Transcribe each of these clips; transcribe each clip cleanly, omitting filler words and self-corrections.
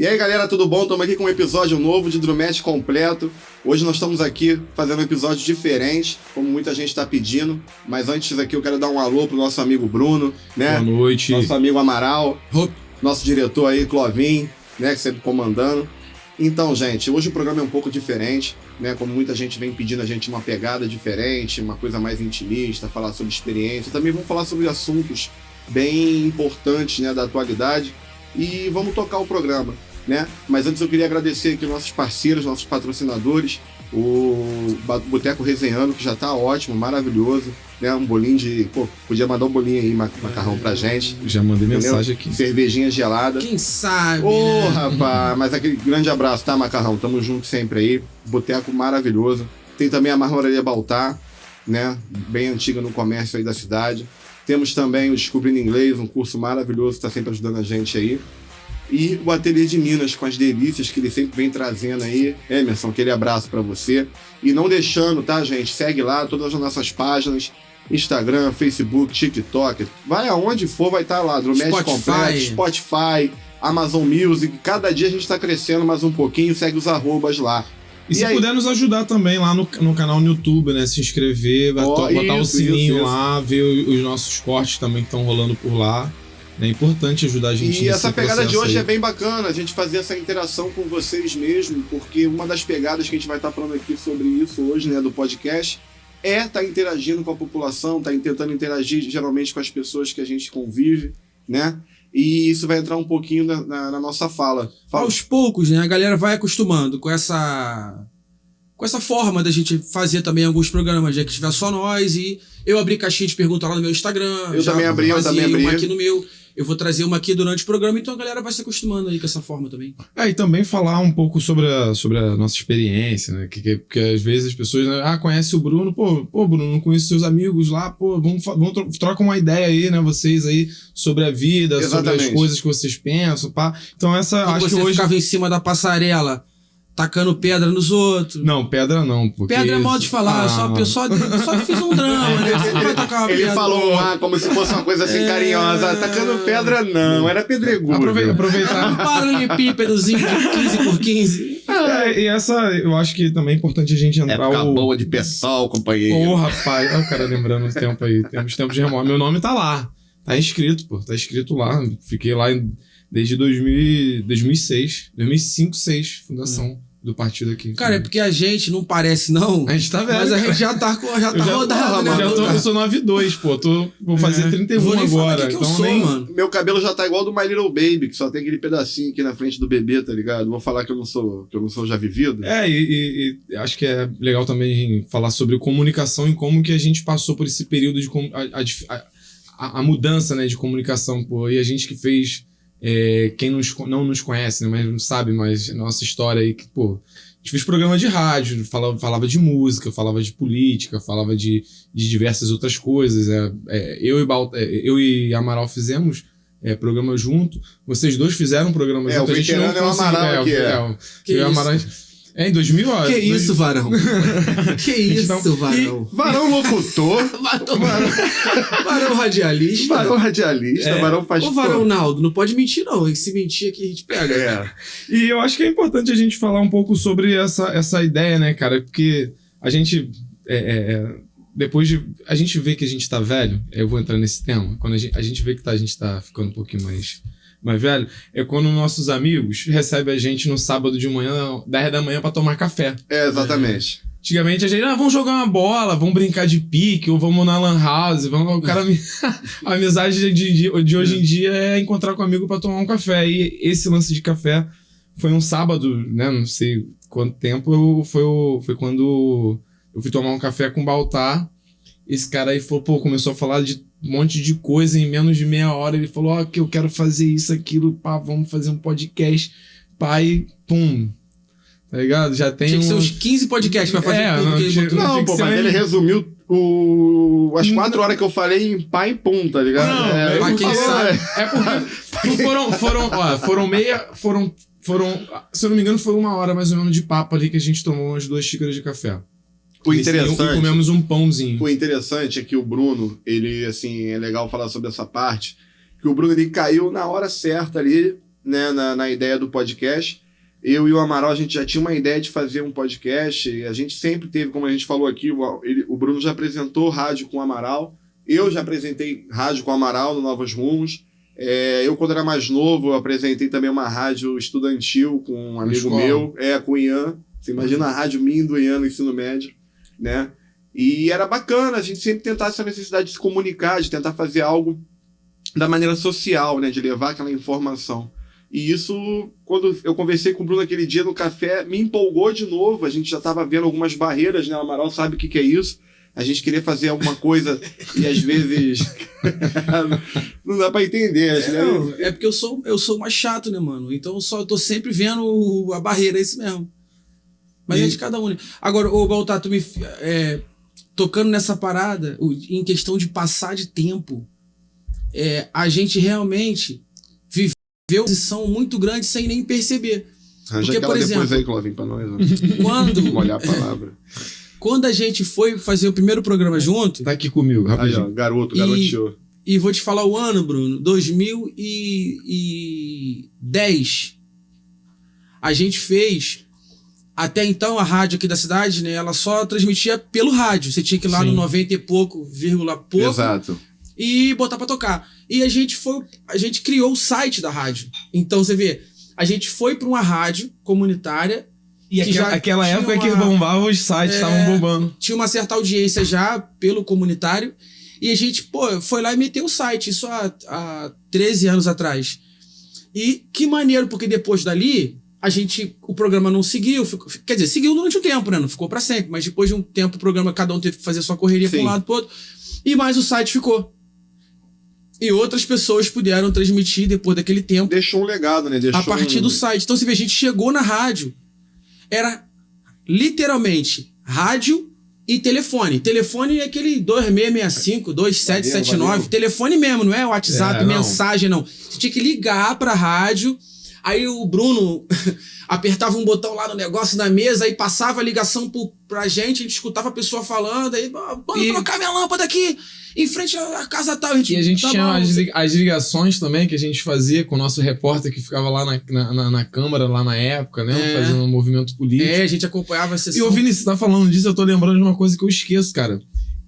E aí, galera, tudo bom? Estamos aqui com um episódio novo de Drumete completo. Hoje nós estamos aqui fazendo um episódio diferente, como muita gente está pedindo. Mas antes aqui eu quero dar um alô pro nosso amigo Bruno, né? Boa noite. Nosso amigo Amaral, nosso diretor aí, Clovin, né? Que sempre comandando. Então, gente, hoje o programa é um pouco diferente, né? Como muita gente vem pedindo a gente uma pegada diferente, uma coisa mais intimista, falar sobre experiência. Também vamos falar sobre assuntos bem importantes, né, da atualidade. E vamos tocar o programa, né? Mas antes eu queria agradecer aqui nossos parceiros, nossos patrocinadores, o Boteco Resenhando, que já tá ótimo, maravilhoso, né? Um bolinho de... Pô, podia mandar um bolinho aí, macarrão pra gente. Já mandei mensagem entendeu? aqui. Cervejinha gelada. Quem sabe? Ô, rapaz, mas aquele grande abraço, tá, macarrão? Tamo junto sempre aí. Boteco maravilhoso. Tem também a Marmoraria Baltar, né? Bem antiga no comércio aí da cidade. Temos também o Descobrindo Inglês, um curso maravilhoso que tá sempre ajudando a gente aí. E o Ateliê de Minas, com as delícias que ele sempre vem trazendo aí. Emerson, aquele abraço pra você. E não deixando, tá, gente? Segue lá todas as nossas páginas. Instagram, Facebook, TikTok. Vai aonde for, vai estar lá. Drumete completo, Spotify, Amazon Music. Cada dia a gente tá crescendo mais um pouquinho. Segue os arrobas lá. E se puder nos ajudar também lá no canal no YouTube, né? Se inscrever, botar o sininho lá, ver os nossos cortes também que estão rolando por lá. É importante ajudar a gente. E essa pegada de hoje é bem bacana, a gente fazer essa interação com vocês mesmo, porque uma das pegadas que a gente vai estar falando aqui sobre isso hoje, né, do podcast, é estar interagindo com a população, tentando interagir geralmente com as pessoas que a gente convive, né? E isso vai entrar um pouquinho na nossa fala. Aos poucos, né? A galera vai acostumando com essa forma da gente fazer também alguns programas, já que tiver só nós. E eu abri caixinha de perguntas lá no meu Instagram. Eu também abri. Uma aqui no meu. Eu vou trazer uma aqui durante o programa, então a galera vai se acostumando aí com essa forma também. E também falar um pouco sobre a nossa experiência, né? Porque às vezes as pessoas, né, conhecem o Bruno, pô, Bruno, não conheço seus amigos lá, pô, vamos trocar uma ideia aí, né, vocês aí, sobre a vida, Exatamente. sobre as coisas que vocês pensam, pá. Então acho que você hoje... ficava em cima da passarela, tacando pedra nos outros. Não, pedra não. Porque... Pedra é modo de falar, só fiz um drama, né? Você não vai tocar uma Ele pedra. falou como se fosse uma coisa assim carinhosa. Tacando pedra não, era pedregulho. Aproveitar. Um paralelepípedozinho de 15 por 15. E essa, eu acho que também é importante a gente entrar... Época boa de pessoal, companheiro. Ô, rapaz, olha o cara lembrando o tempo aí. Temos tempos de remota. Meu nome tá lá. Tá inscrito, pô. Tá escrito lá. Fiquei lá desde 2006. 2005, 2006, fundação do partido aqui. Cara, é porque a gente não parece, não. A gente tá velho. Mas a gente já tá rodado, né? Eu sou 92, pô. Vou fazer 31 agora. Que então eu sou, mano. Meu cabelo já tá igual do My Little Baby, que só tem aquele pedacinho aqui na frente do bebê, tá ligado? Vou falar que eu não sou já vivido. E acho que é legal também falar sobre comunicação e como que a gente passou por esse período de a mudança, né, de comunicação, pô. E a gente que fez... quem não nos conhece, né, mas não sabe mais a nossa história aí, que, pô, a gente fez programa de rádio, falava de música, falava de política, falava de diversas outras coisas. Eu e Amaral fizemos programa junto, vocês dois fizeram um programa junto. O veterano é o Amaral aqui. Em 2000, ó. Que isso, Varão? Que isso, Varão? Varão locutor. Varão radialista. Varão faz... Ô, Varão Naldo, não pode mentir, não. Se mentir aqui, a gente pega. E eu acho que é importante a gente falar um pouco sobre essa ideia, né, cara? Porque a gente... depois de... A gente vê que a gente tá velho. Eu vou entrar nesse tema. Quando a gente vê que a gente tá ficando um pouquinho mais velho, é quando nossos amigos recebem a gente no sábado de manhã, 10 da manhã, pra tomar café. Exatamente. Antigamente a gente, vamos jogar uma bola, vamos brincar de pique, ou vamos na lan house, a amizade de hoje em dia é encontrar com um amigo pra tomar um café. E esse lance de café foi um sábado, né, não sei quanto tempo, foi quando eu fui tomar um café com o Baltar. Esse cara aí falou, começou a falar de um monte de coisa em menos de meia hora. Ele falou, que eu quero fazer isso, aquilo, pá, vamos fazer um podcast, pá, e pum. Tá ligado? Já tem Tinha que ser uns 15 podcasts pra fazer tudo que ele botou. Não, pô, mas ele resumiu as 4 horas que eu falei em pá e pum, tá ligado? Não, pra quem sabe. Porque foram, se eu não me engano, foi 1 hora mais ou menos de papo ali que a gente tomou umas 2 xícaras de café. O interessante, e comemos um pãozinho. O interessante é que o Bruno, ele, assim, é legal falar sobre essa parte, que o Bruno, ele caiu na hora certa ali, né, na ideia do podcast. Eu e o Amaral, a gente já tinha uma ideia de fazer um podcast, e a gente sempre teve, como a gente falou aqui, o Bruno já apresentou rádio com o Amaral, eu já apresentei rádio com o Amaral no Novos Rumos. Eu, quando era mais novo, eu apresentei também uma rádio estudantil com um amigo meu, com o Ian. Você imagina a rádio minha do Ian no ensino médio, né? E era bacana, a gente sempre tentar essa necessidade de se comunicar, de tentar fazer algo da maneira social, né? De levar aquela informação. E isso, quando eu conversei com o Bruno aquele dia no café, me empolgou de novo. A gente já estava vendo algumas barreiras, né? O Amaral sabe o que é isso. A gente queria fazer alguma coisa e às vezes não dá pra entender. É porque eu sou mais chato, né, mano? Então eu tô sempre vendo a barreira, é isso mesmo. Mas é de cada um. Agora, ô Baltar, tu me tocando nessa parada, em questão de passar de tempo, a gente realmente viveu uma posição muito grande sem nem perceber. Porque, por exemplo, depois aí, Clovinho, pra nós. Quando molhar a palavra. Quando a gente foi fazer o primeiro programa junto... Tá aqui comigo, rapidinho. Aí, ó, garoteou. E vou te falar o ano, Bruno. 2010. A gente fez... Até então, a rádio aqui da cidade, né? Ela só transmitia pelo rádio. Você tinha que ir lá no 90 e pouco, vírgula pouco. Exato. E botar pra tocar. E a gente criou o site da rádio. Então, você vê... A gente foi pra uma rádio comunitária... E aquela época que bombava, os sites estavam bombando. Tinha uma certa audiência já pelo comunitário. E a gente, foi lá e meteu o site. Isso há 13 anos atrás. E que maneiro, porque depois dali, o programa não seguiu. Quer dizer, seguiu durante um tempo, né? Não ficou pra sempre. Mas depois de um tempo, o programa, cada um teve que fazer sua correria pra um lado pro outro. E mais o site ficou. E outras pessoas puderam transmitir depois daquele tempo. Deixou um legado, né? A partir do site. Então, você vê, a gente chegou na rádio. Era literalmente rádio e telefone. Telefone é aquele 2665, 2779. Telefone mesmo, não é WhatsApp, mensagem, não. Você tinha que ligar pra rádio. Aí o Bruno apertava um botão lá no negócio na mesa, aí passava a ligação pra gente, a gente escutava a pessoa falando, aí, mano, colocar minha lâmpada aqui, em frente à casa tal. E a gente tinha as ligações também que a gente fazia com o nosso repórter que ficava lá na Câmara, lá na época, né? Fazendo um movimento político. A gente acompanhava a sessão. E, ô Vini, você tá falando disso, eu tô lembrando de uma coisa que eu esqueço, cara.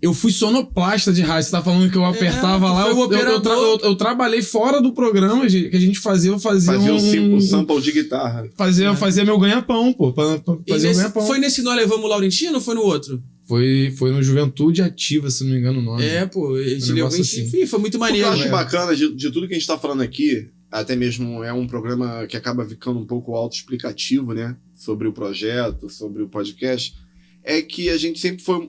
Eu fui sonoplasta de rádio. Você tá falando que eu apertava lá. Eu trabalhei fora do programa que a gente fazia. Fazia um sample de guitarra. Fazia meu ganha-pão, pô. Fazer o ganha-pão. Foi nesse Nós Levamos Laurentino ou foi no outro? Foi no Juventude Ativa, se não me engano o nome. Enfim, foi muito maneiro. O que eu acho bacana de tudo que a gente tá falando aqui, até mesmo é um programa que acaba ficando um pouco autoexplicativo, né? Sobre o projeto, sobre o podcast. É que a gente sempre foi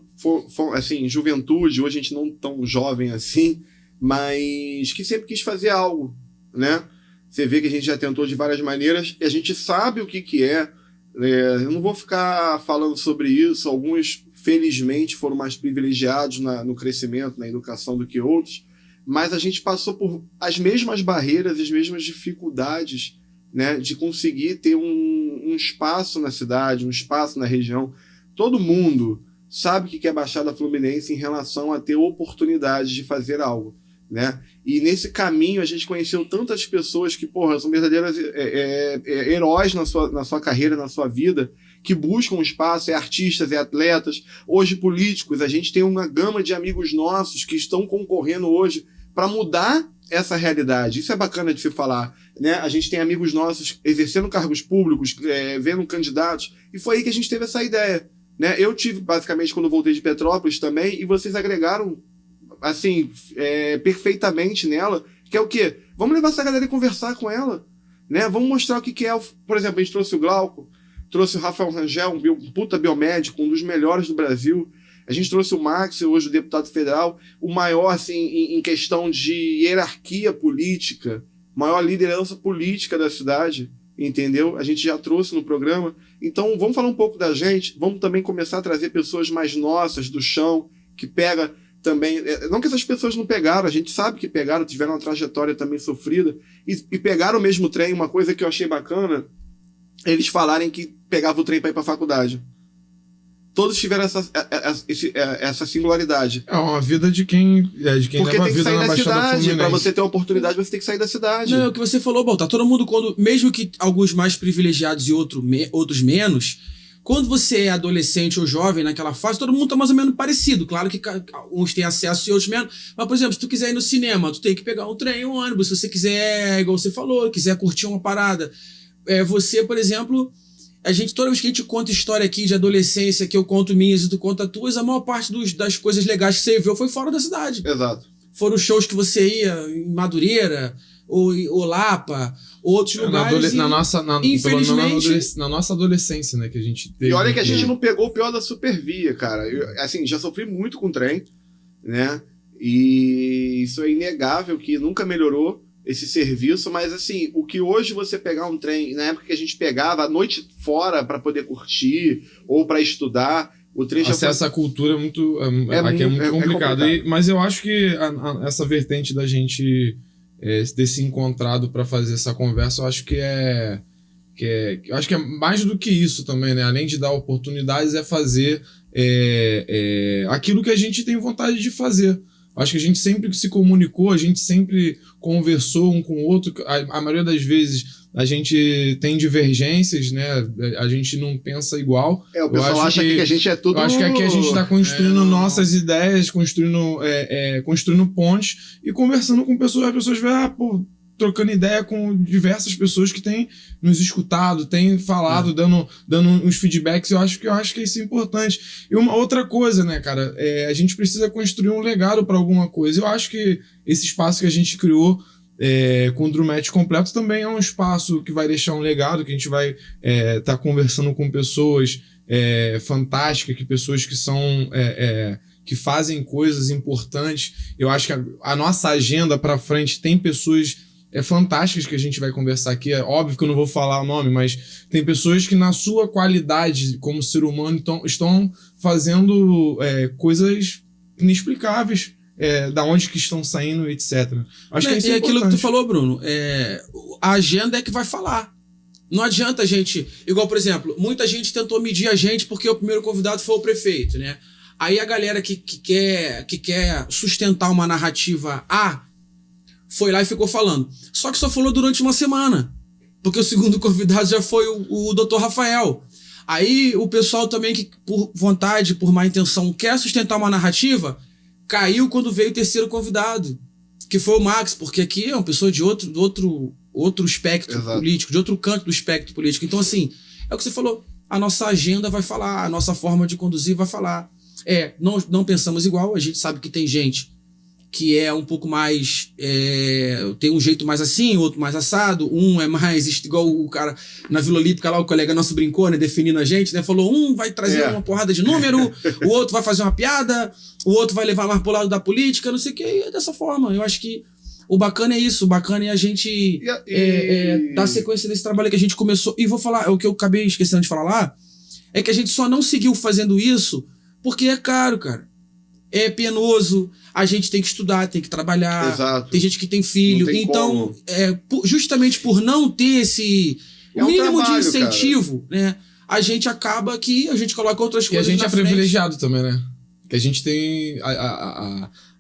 assim, juventude, hoje a gente não tão jovem assim, mas que sempre quis fazer algo, né? Você vê que a gente já tentou de várias maneiras e a gente sabe o que é. Eu não vou ficar falando sobre isso, alguns felizmente foram mais privilegiados no crescimento, na educação do que outros, mas a gente passou por as mesmas barreiras, as mesmas dificuldades, né, de conseguir ter um espaço na cidade, um espaço na região. Todo mundo sabe o que é Baixada Fluminense em relação a ter oportunidade de fazer algo, né? E nesse caminho a gente conheceu tantas pessoas que, são verdadeiros heróis na sua carreira, na sua vida, que buscam espaço, artistas, atletas, hoje políticos. A gente tem uma gama de amigos nossos que estão concorrendo hoje para mudar essa realidade. Isso é bacana de se falar, né? A gente tem amigos nossos exercendo cargos públicos, vendo candidatos, e foi aí que a gente teve essa ideia, né? Eu tive, basicamente, quando voltei de Petrópolis também, e vocês agregaram, assim, perfeitamente nela, que é o quê? Vamos levar essa galera e conversar com ela, né? Vamos mostrar o que é. Por exemplo, a gente trouxe o Glauco, trouxe o Rafael Rangel, um puta biomédico, um dos melhores do Brasil. A gente trouxe o Max, hoje o deputado federal, o maior, assim, em questão de hierarquia política, maior liderança política da cidade, entendeu? A gente já trouxe no programa. Então, vamos falar um pouco da gente, vamos também começar a trazer pessoas mais nossas, do chão, que pega também... Não que essas pessoas não pegaram, a gente sabe que pegaram, tiveram uma trajetória também sofrida, e pegaram o mesmo trem. Uma coisa que eu achei bacana, eles falarem que pegavam o trem para ir para a faculdade. todos tiveram essa singularidade. É uma vida de quem Porque leva a tem que vida sair na da Baixada cidade. Pra Fluminense. você ter uma oportunidade, você tem que sair da cidade. Não, é o que você falou, bom, tá todo mundo mesmo que alguns mais privilegiados e outros menos, quando você é adolescente ou jovem naquela fase, todo mundo tá mais ou menos parecido. Claro que uns têm acesso e outros menos. Mas, por exemplo, se tu quiser ir no cinema, tu tem que pegar um trem, um ônibus. Se você quiser, igual você falou, quiser curtir uma parada. Você, por exemplo, toda vez que a gente conta história aqui de adolescência, que eu conto minhas e tu conta tuas, a maior parte das coisas legais que você viu foi fora da cidade. Exato. Foram shows que você ia em Madureira, ou Lapa, ou outros lugares. Infelizmente, na nossa adolescência, né, que a gente teve. E olha que a gente não pegou o pior da Supervia, cara. Assim, já sofri muito com trem, né? E isso é inegável que nunca melhorou esse serviço, mas assim, o que hoje você pegar um trem, na época que a gente pegava a noite fora para poder curtir ou para estudar, o trem já acesso à cultura aqui é muito complicado. Mas eu acho que essa vertente da gente ter se encontrado para fazer essa conversa, eu acho que acho que é mais do que isso também, né? Além de dar oportunidades, é fazer aquilo que a gente tem vontade de fazer. Acho que a gente sempre se comunicou, a gente sempre conversou um com o outro. A maioria das vezes a gente tem divergências, né? A gente não pensa igual. O pessoal acha que a gente é tudo... Eu acho que aqui a gente está construindo nossas ideias, construindo pontes e conversando com pessoas. As pessoas veem, trocando ideia com diversas pessoas que têm nos escutado, têm falado, dando uns feedbacks. Eu acho que isso é importante. E uma outra coisa, né, cara? A gente precisa construir um legado para alguma coisa. Eu acho que esse espaço que a gente criou com o Drumetti completo também é um espaço que vai deixar um legado, que a gente vai tá conversando com pessoas fantásticas, pessoas que são... que fazem coisas importantes. Eu acho que a nossa agenda para frente tem pessoas fantásticas que a gente vai conversar aqui. É óbvio que eu não vou falar o nome, mas tem pessoas que na sua qualidade como ser humano estão fazendo coisas inexplicáveis, da onde que estão saindo, etc. Acho que é aquilo que tu falou, Bruno, a agenda é que vai falar. Não adianta a gente... Igual, por exemplo, muita gente tentou medir a gente porque o primeiro convidado foi o prefeito, né? Aí a galera que quer sustentar uma narrativa foi lá e ficou falando. Só que só falou durante uma semana. Porque o segundo convidado já foi o Dr. Rafael. Aí o pessoal também que, por vontade, por má intenção, quer sustentar uma narrativa, caiu quando veio o terceiro convidado, que foi o Max, porque aqui é uma pessoa de outro espectro político, de outro canto do espectro político. Então, assim, é o que você falou. A nossa agenda vai falar, a nossa forma de conduzir vai falar. Não pensamos igual, a gente sabe que tem gente que é um pouco mais... tem um jeito mais assim, outro mais assado, um é mais igual o cara na Vila Olímpica lá, o colega nosso brincou, né, definindo a gente, né, falou, um vai trazer uma porrada de número, o outro vai fazer uma piada, o outro vai levar mais pro lado da política, não sei o que, e é dessa forma. Eu acho que o bacana é isso, o bacana é a gente dar sequência desse trabalho que a gente começou. E vou falar, o que eu acabei esquecendo de falar lá, é que a gente só não seguiu fazendo isso porque é caro, cara. É penoso, a gente tem que estudar, tem que trabalhar. Exato. Tem gente que tem filho. Tem então, justamente por não ter esse mínimo trabalho, de incentivo, né? A gente acaba que a gente coloca outras coisas. E a gente na frente. Privilegiado também, né? Que a gente tem.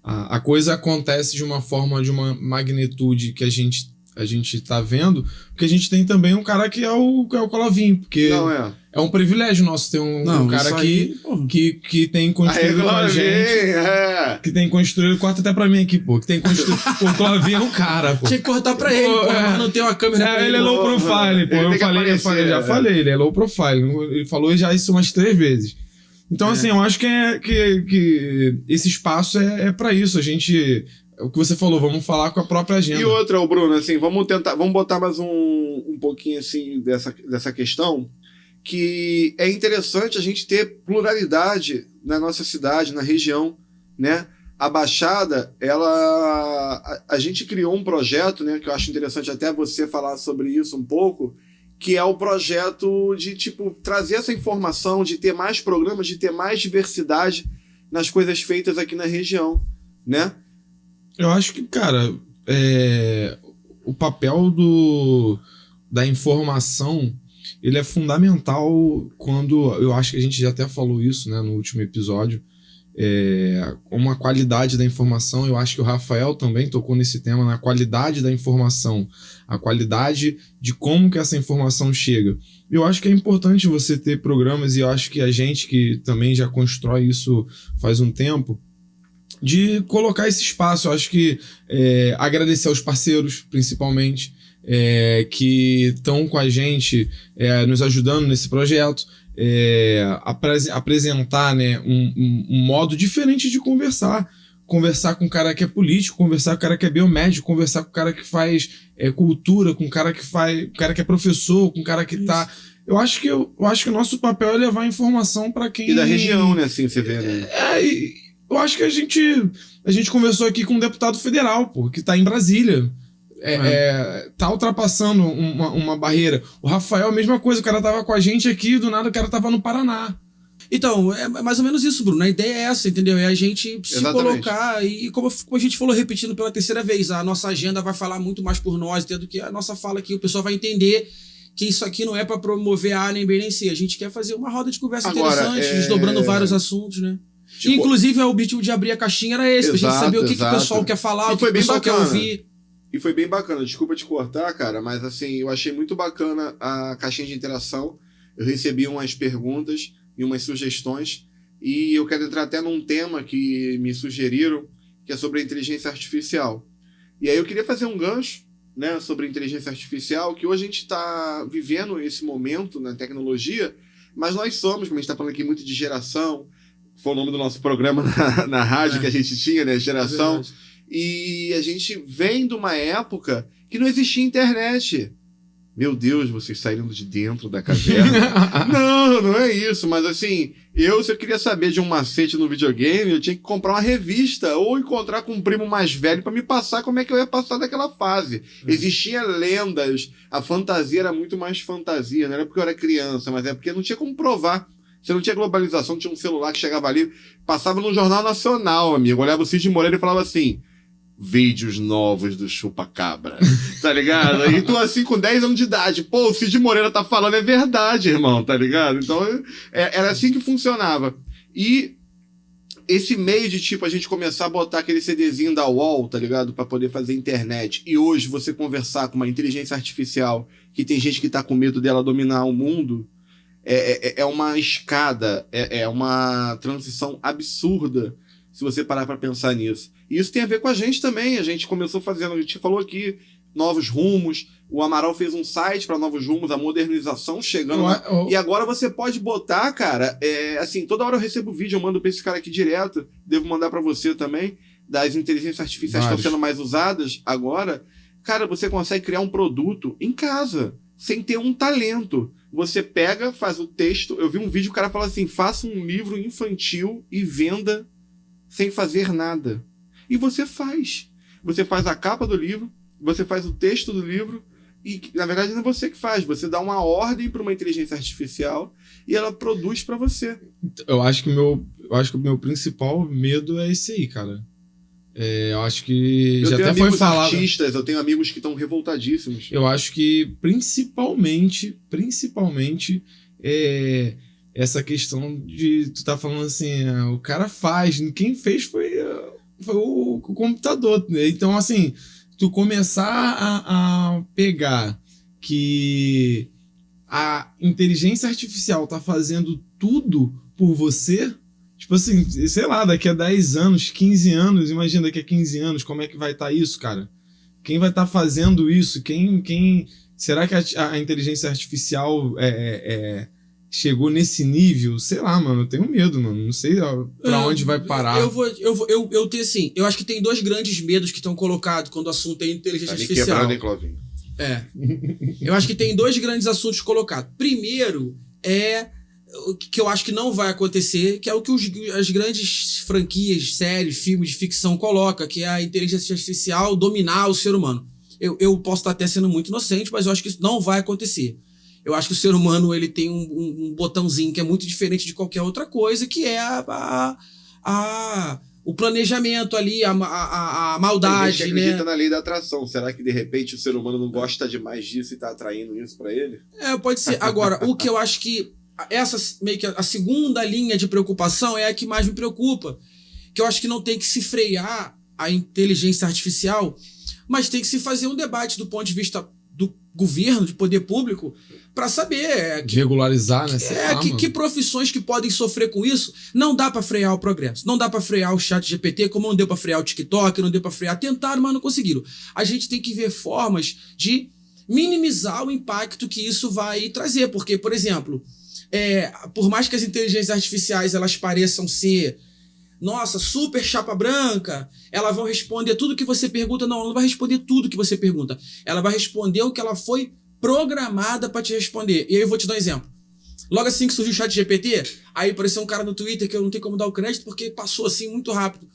A coisa acontece de uma forma, de uma magnitude que a gente tá vendo, porque a gente tem também um cara que é o Colavinho, porque é um privilégio nosso ter um cara que tem construído com a gente, que tem construído, corta até pra mim aqui, pô, que tem construído, o Colavinho é um cara, pô. Tinha que cortar pra ele, pô, não tem uma câmera pra ele é low profile, pô, eu já falei, ele é low profile, ele falou já isso umas 3 vezes. Então, assim, eu acho que esse espaço é pra isso, a gente... O que você falou, vamos falar com a própria agenda. E outra, Bruno, assim, vamos botar mais um pouquinho assim dessa questão, que é interessante a gente ter pluralidade na nossa cidade, na região, né? A Baixada, a gente criou um projeto, né, que eu acho interessante até você falar sobre isso um pouco, que é o projeto de, tipo, trazer essa informação, de ter mais programas, de ter mais diversidade nas coisas feitas aqui na região, né? Eu acho que, cara, o papel da informação ele é fundamental quando, eu acho que a gente já até falou isso, né, no último episódio, uma qualidade da informação. Eu acho que o Rafael também tocou nesse tema, na qualidade da informação, a qualidade de como que essa informação chega. Eu acho que é importante você ter programas, e eu acho que a gente que também já constrói isso faz um tempo, de colocar esse espaço. Eu acho que agradecer aos parceiros, principalmente, que estão com a gente, nos ajudando nesse projeto, apresentar, né, um modo diferente de conversar com o cara que é político, conversar com o cara que é biomédico, conversar com o cara que faz cultura, com o cara que é professor, com o cara que tá... Eu acho que o nosso papel é levar informação para quem... E da região, né, assim, você vê, né? Eu acho que a gente conversou aqui com um deputado federal, pô, que tá em Brasília. Tá ultrapassando uma barreira. O Rafael, a mesma coisa, o cara tava com a gente aqui, do nada o cara tava no Paraná. Então, é mais ou menos isso, Bruno. A ideia é essa, entendeu? É a gente se colocar, e como a gente falou, repetindo pela terceira vez, a nossa agenda vai falar muito mais por nós, do que a nossa fala aqui. O pessoal vai entender que isso aqui não é para promover A, nem B, nem C. A gente quer fazer uma roda de conversa interessante, desdobrando vários assuntos, né? Tipo, inclusive, o objetivo de abrir a caixinha era esse, pra gente saber o que o pessoal quer falar, o que o pessoal quer ouvir. E foi bem bacana, desculpa te cortar, cara, mas assim, eu achei muito bacana a caixinha de interação. Eu recebi umas perguntas e umas sugestões, e eu quero entrar até num tema que me sugeriram, que é sobre a inteligência artificial. E aí eu queria fazer um gancho, né, sobre a inteligência artificial, que hoje a gente está vivendo esse momento na tecnologia, mas nós somos, como a gente está falando aqui muito de geração, foi o nome do nosso programa na rádio que a gente tinha, né, geração, e a gente vem de uma época que não existia internet. Meu Deus, vocês saíram de dentro da caverna. Não é isso, mas assim, se eu queria saber de um macete no videogame, eu tinha que comprar uma revista ou encontrar com um primo mais velho para me passar como é que eu ia passar daquela fase. Existiam lendas, a fantasia era muito mais fantasia, não era porque eu era criança, mas é porque não tinha como provar. Você não tinha globalização, tinha um celular que chegava ali, passava no Jornal Nacional, amigo, olhava o Cid Moreira e falava assim: vídeos novos do Chupa-Cabra, tá ligado? E tu assim com 10 anos de idade, pô, o Cid Moreira tá falando, é verdade, irmão, tá ligado? Então era assim que funcionava. E esse meio de tipo a gente começar a botar aquele CDzinho da UOL, tá ligado? Pra poder fazer internet. E hoje você conversar com uma inteligência artificial, que tem gente que tá com medo dela dominar o mundo, é uma escada, é uma transição absurda, se você parar pra pensar nisso. E isso tem a ver com a gente também. A gente começou fazendo, a gente falou aqui, novos rumos. O Amaral fez um site para novos rumos, a modernização chegando lá. E agora você pode botar, cara, assim, toda hora eu recebo vídeo, eu mando pra esse cara aqui direto, devo mandar para você também, das inteligências artificiais que estão sendo mais usadas agora. Cara, você consegue criar um produto em casa, sem ter um talento. Você pega, faz o texto. Eu vi um vídeo, o cara fala assim: faça um livro infantil e venda sem fazer nada. E você faz. Você faz a capa do livro, você faz o texto do livro, e na verdade não é você que faz. Você dá uma ordem para uma inteligência artificial e ela produz para você. Eu acho que o meu principal medo é esse aí, cara. Eu acho que já até foi falado. Artistas, eu tenho amigos que estão revoltadíssimos. Eu acho que principalmente essa questão de tu tá falando assim, o cara faz, quem fez foi o computador, né? Então assim, tu começar a pegar que a inteligência artificial tá fazendo tudo por você, tipo assim, sei lá, daqui a 10 anos, 15 anos, imagina daqui a 15 anos como é que vai estar isso, cara? Quem vai estar fazendo isso? Será que a inteligência artificial chegou nesse nível? Sei lá, mano, eu tenho medo, mano. Não sei pra onde vai parar. Eu tenho assim, eu acho que tem dois grandes medos que estão colocados quando o assunto é inteligência artificial. Eu acho que tem dois grandes assuntos colocados. Primeiro o que eu acho que não vai acontecer, que é o que as grandes franquias, séries, filmes de ficção colocam, que é a inteligência artificial dominar o ser humano. Eu posso estar até sendo muito inocente, mas eu acho que isso não vai acontecer. Eu acho que o ser humano ele tem um botãozinho que é muito diferente de qualquer outra coisa, que é o planejamento ali, a Tem gente maldade, que acredita né? na lei da atração. Será que de repente o ser humano não gosta demais disso e tá atraindo isso pra ele? Pode ser. Agora, o que eu acho que essa meio que a segunda linha de preocupação é a que mais me preocupa. Que eu acho que não tem que se frear a inteligência artificial, mas tem que se fazer um debate do ponto de vista do governo, de poder público, para saber De regularizar, né? Sei lá, que profissões que podem sofrer com isso. Não dá para frear o progresso. Não dá para frear o chat GPT, como não deu para frear o TikTok, não deu para frear. Tentaram, mas não conseguiram. A gente tem que ver formas de minimizar o impacto que isso vai trazer. Porque, por exemplo, por mais que as inteligências artificiais elas pareçam ser, nossa, super chapa branca, elas vão responder tudo que você pergunta. Não, ela não vai responder tudo que você pergunta. Ela vai responder o que ela foi programada para te responder. E aí eu vou te dar um exemplo. Logo assim que surgiu o chat GPT, aí apareceu um cara no Twitter que eu não tenho como dar o crédito porque passou assim muito rápido.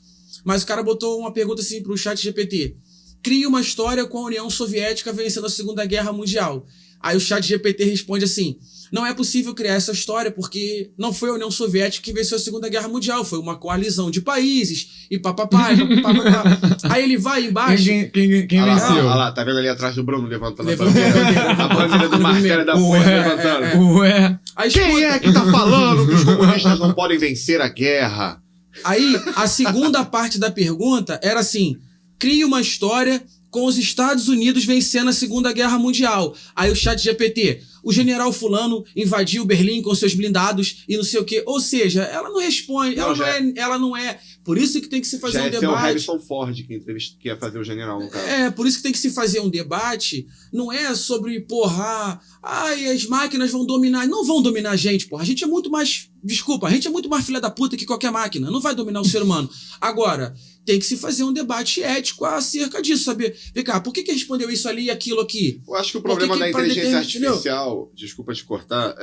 Mas o cara botou uma pergunta assim pro chat GPT. Crie uma história com a União Soviética vencendo a Segunda Guerra Mundial. Aí o chat GPT responde assim: não é possível criar essa história porque não foi a União Soviética que venceu a Segunda Guerra Mundial, foi uma coalizão de países e papapá, e papapá. Aí ele vai embaixo. Quem Olha venceu? lá, tá vendo ali atrás do Bruno levantando a Levantou a bandeira? bandeira. A bandeira do Marcelo da Força levantando. Ué. Aí, Quem é que tá falando que os comunistas não podem vencer a guerra? Aí a segunda parte da pergunta era assim: crie uma história com os Estados Unidos vencendo a Segunda Guerra Mundial. Aí o chat GPT: o general fulano invadiu Berlim com seus blindados e não sei o quê. Ou seja, ela não responde, ela não é. Por isso que tem que se fazer um Esse é o debate. Harrison Ford que ia fazer o general, no caso. Por isso que tem que se fazer um debate. Não é sobre, porra, as máquinas vão dominar. Não vão dominar a gente, porra. A gente é muito mais. Desculpa, a gente é muito mais filha da puta que qualquer máquina. Não vai dominar o ser humano. Agora, tem que se fazer um debate ético acerca disso, saber. Vem cá, por que respondeu isso ali e aquilo aqui? Eu acho que o problema da inteligência entendeu? artificial, desculpa te cortar,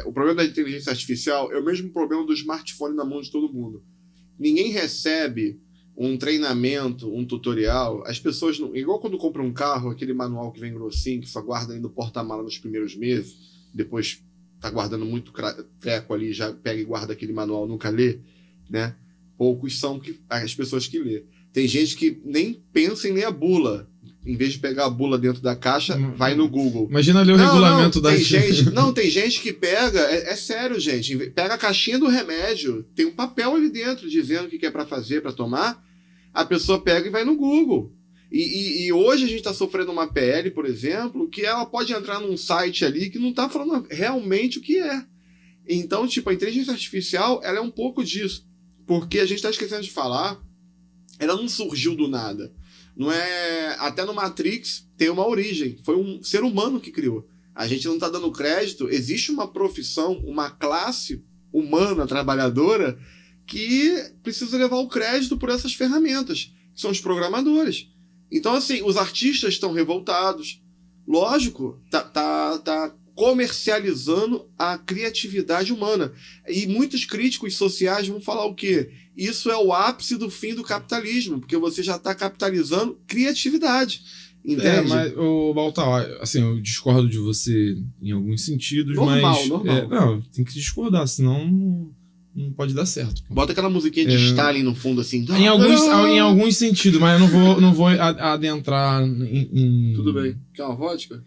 o problema da inteligência artificial é o mesmo problema do smartphone na mão de todo mundo. Ninguém recebe um treinamento, um tutorial. As pessoas, não, igual quando compra um carro, aquele manual que vem grossinho, que só guarda aí no porta-mala nos primeiros meses, depois tá guardando muito treco ali, já pega e guarda aquele manual, nunca lê, né? Poucos são as pessoas que lê. Tem gente que nem pensa em ler a bula. Em vez de pegar a bula dentro da caixa, vai no Google. Imagina ler o regulamento da... Tem gente que pega... É sério, gente. Pega a caixinha do remédio. Tem um papel ali dentro dizendo o que é pra fazer, pra tomar. A pessoa pega e vai no Google. E hoje a gente tá sofrendo uma PL, por exemplo, que ela pode entrar num site ali que não tá falando realmente o que é. Então, tipo, a inteligência artificial, ela é um pouco disso. Porque a gente tá esquecendo de falar, ela não surgiu do nada. Não é... Até no Matrix tem uma origem. Foi um ser humano que criou. A gente não tá dando crédito. Existe uma profissão, uma classe humana, trabalhadora, que precisa levar o crédito por essas ferramentas, que são os programadores. Então, assim, os artistas estão revoltados. Lógico, tá comercializando a criatividade humana. E muitos críticos sociais vão falar o quê? Isso é o ápice do fim do capitalismo, porque você já está capitalizando criatividade. Entende? Mas, Baltar, assim, eu discordo de você em alguns sentidos, normal. Não, tem que discordar, senão não pode dar certo. Bota aquela musiquinha de Stalin no fundo, assim. Em alguns sentidos, mas eu não vou adentrar em... Tudo bem. Quer uma vodka?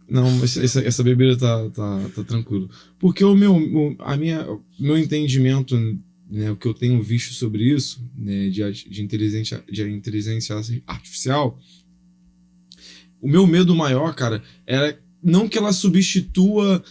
Não, essa bebida tá tranquilo. Porque o meu entendimento, né, o que eu tenho visto sobre isso, né, de inteligência artificial, o meu medo maior, cara, era não que ela substitua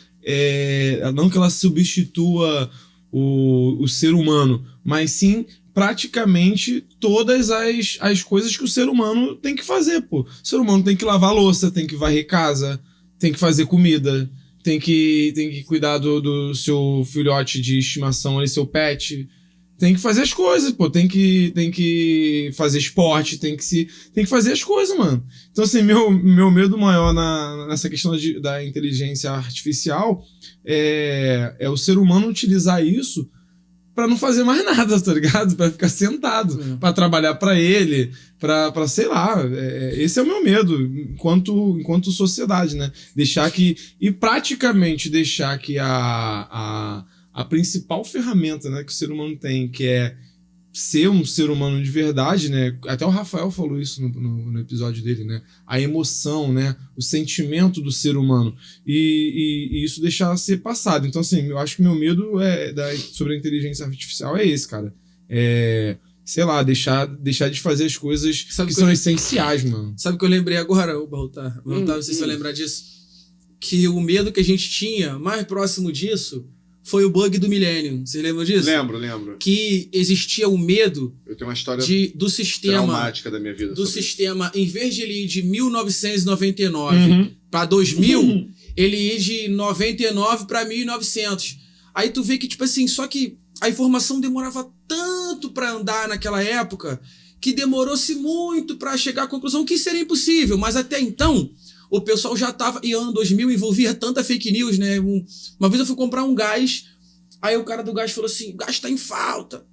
o ser humano, mas sim praticamente todas as coisas que o ser humano tem que fazer, pô. O ser humano tem que lavar louça, tem que varrer casa, tem que fazer comida, tem que cuidar do seu filhote de estimação, ali, seu pet. Tem que fazer as coisas, pô. Tem que fazer esporte, tem que fazer as coisas, mano. Então, assim, meu medo maior nessa questão da inteligência artificial é o ser humano utilizar isso pra não fazer mais nada, tá ligado? Pra ficar sentado, pra trabalhar pra ele, pra sei lá. Esse é o meu medo, enquanto sociedade, né? Praticamente deixar que a principal ferramenta, né, que o ser humano tem, que é ser um ser humano de verdade, né? Até o Rafael falou isso no episódio dele, né? A emoção, né? O sentimento do ser humano. E isso deixar ser passado. Então, assim, eu acho que meu medo sobre a inteligência artificial é esse, cara. Sei lá, deixar de fazer as coisas que são essenciais, mano. Sabe o que eu lembrei agora, Baltar? Não sei se vai lembrar disso. Que o medo que a gente tinha, mais próximo disso, foi o bug do milênio. Vocês lembram disso? Lembro. Que existia o medo Eu tenho uma história do sistema traumática da minha vida. do sistema, em vez de ele ir de 1999 para 2000, ele ir de 99 para 1900. Aí tu vê que, tipo assim, só que a informação demorava tanto para andar naquela época que demorou-se muito para chegar à conclusão que isso seria impossível. Mas até então, o pessoal já tava... E ano 2000 envolvia tanta fake news, né? Uma vez eu fui comprar um gás, aí o cara do gás falou assim, o gás tá em falta.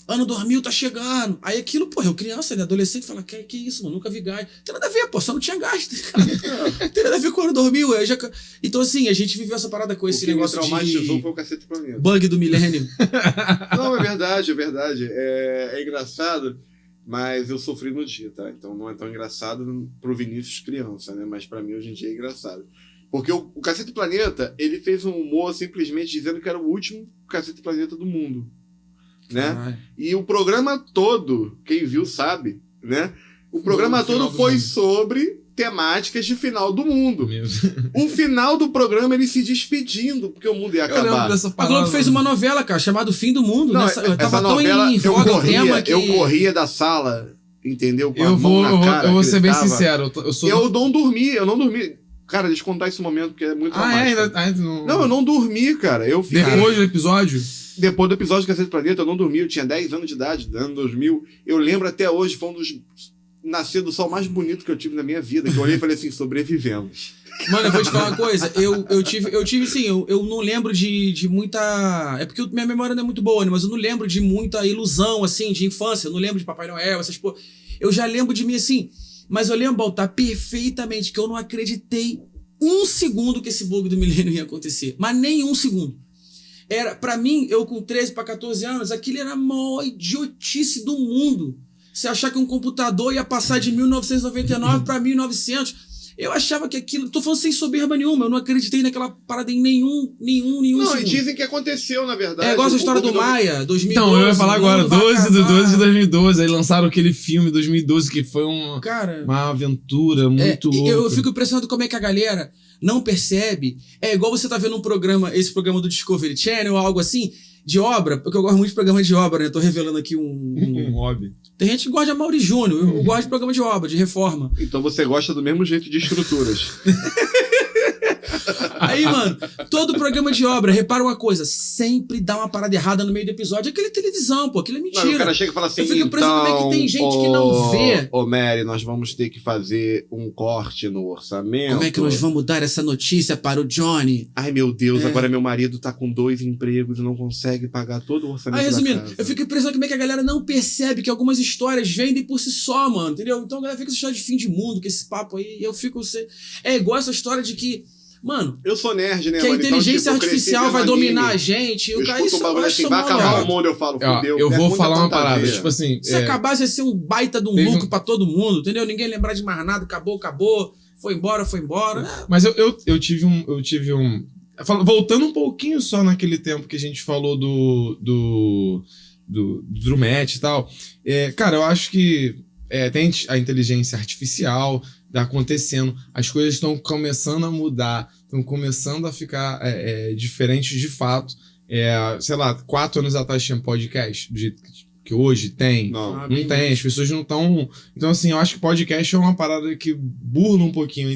Ano 2000 tá chegando. Aí aquilo, pô, eu criança, né, adolescente, fala, que isso, mano, nunca vi gás. Não tem nada a ver, pô, só não tinha gás. Não tem nada a ver com o ano 2000. Então, assim, a gente viveu essa parada com esse negócio de... O que me traumatizou foi o Cacete Planeta. Bug do milênio. Não, é verdade. É engraçado, mas eu sofri no dia, tá? Então não é tão engraçado pro Vinícius criança, né? Mas pra mim hoje em dia é engraçado. Porque o Cacete Planeta, ele fez um humor simplesmente dizendo que era o último Cacete Planeta do mundo. Né? E o programa todo, quem viu sabe, né? O programa todo foi sobre temáticas de final do mundo. O final do programa ele se despedindo, porque o mundo ia acabar. A Globo fez uma novela, cara, chamada Fim do Mundo. Não, tava novela, tão em voga o tema que... Eu corria da sala, entendeu? Com eu vou ser bem sincero. Eu não dormi. Cara, deixa eu contar esse momento, porque é muito traumático. Não, eu não dormi, cara. Eu fiquei... Depois do episódio? Depois do episódio de Cacete Planeta, eu não dormi. Eu tinha 10 anos de idade, ano 2000. Eu lembro até hoje, foi um dos nascer do sol mais bonito que eu tive na minha vida. Que eu olhei e falei assim, sobrevivemos. Mano, eu vou te falar uma coisa. Eu tive sim, eu não lembro de muita... É porque minha memória não é muito boa, né? Mas eu não lembro de muita ilusão, assim, de infância. Eu não lembro de Papai Noel, essas porra. Eu já lembro de mim, assim... Mas eu lembro, Baltar, perfeitamente que eu não acreditei um segundo que esse bug do milênio ia acontecer. Mas nem um segundo. Pra mim, eu com 13 para 14 anos, aquilo era a maior idiotice do mundo. Você achar que um computador ia passar de 1999 para 1900... Eu achava que aquilo... Tô falando sem soberba nenhuma. Eu não acreditei naquela parada em nenhum Não, segundo. E dizem que aconteceu, na verdade. É igual a história do Maia, 2012. Então, eu ia falar agora. 12 de 2012. Aí lançaram aquele filme 2012 que foi uma aventura muito louca. Eu fico impressionado como é que a galera não percebe. É igual você tá vendo esse programa do Discovery Channel ou algo assim, de obra, porque eu gosto muito de programa de obra, né? Tô revelando aqui um hobby. Tem gente que gosta de Amaury Júnior, eu gosto de programa de obra, de reforma. Então você gosta do mesmo jeito de estruturas. Aí, mano, todo programa de obra, repara uma coisa, sempre dá uma parada errada no meio do episódio. Aquilo é televisão, pô, aquilo é mentira. Não, o cara chega e fala assim, eu fico impressionado como é que tem gente que não vê. Ô, Mary, nós vamos ter que fazer um corte no orçamento. Como é que nós vamos dar essa notícia para o Johnny? Ai, meu Deus, agora meu marido tá com 2 empregos e não consegue pagar todo o orçamento. Aí, resumindo, da casa. eu fico impressionado como é que a galera não percebe que algumas histórias vendem por si só, mano, entendeu? Então a galera fica essa história de fim de mundo, que esse papo aí, eu fico... É igual essa história de que... Mano, eu sou nerd, né? Que a inteligência então, tipo, artificial vai dominar a gente. Eu cara, escuto um bagulho assim, vai acabar o mundo, eu falo, fudeu. Eu vou falar uma parada, tipo assim... Se acabasse, ia ser um baita de um lucro pra todo mundo, entendeu? Ninguém lembrar de mais nada, acabou. Foi embora. Mas eu tive um... Voltando um pouquinho só naquele tempo que a gente falou do Drumet e tal. Cara, eu acho que tem a inteligência artificial... Tá acontecendo, as coisas estão começando a mudar, estão começando a ficar diferentes de fato. Sei lá, 4 anos atrás tinha podcast, do jeito que hoje tem. Não tem, as pessoas não estão... Então, assim, eu acho que podcast é uma parada que burla um pouquinho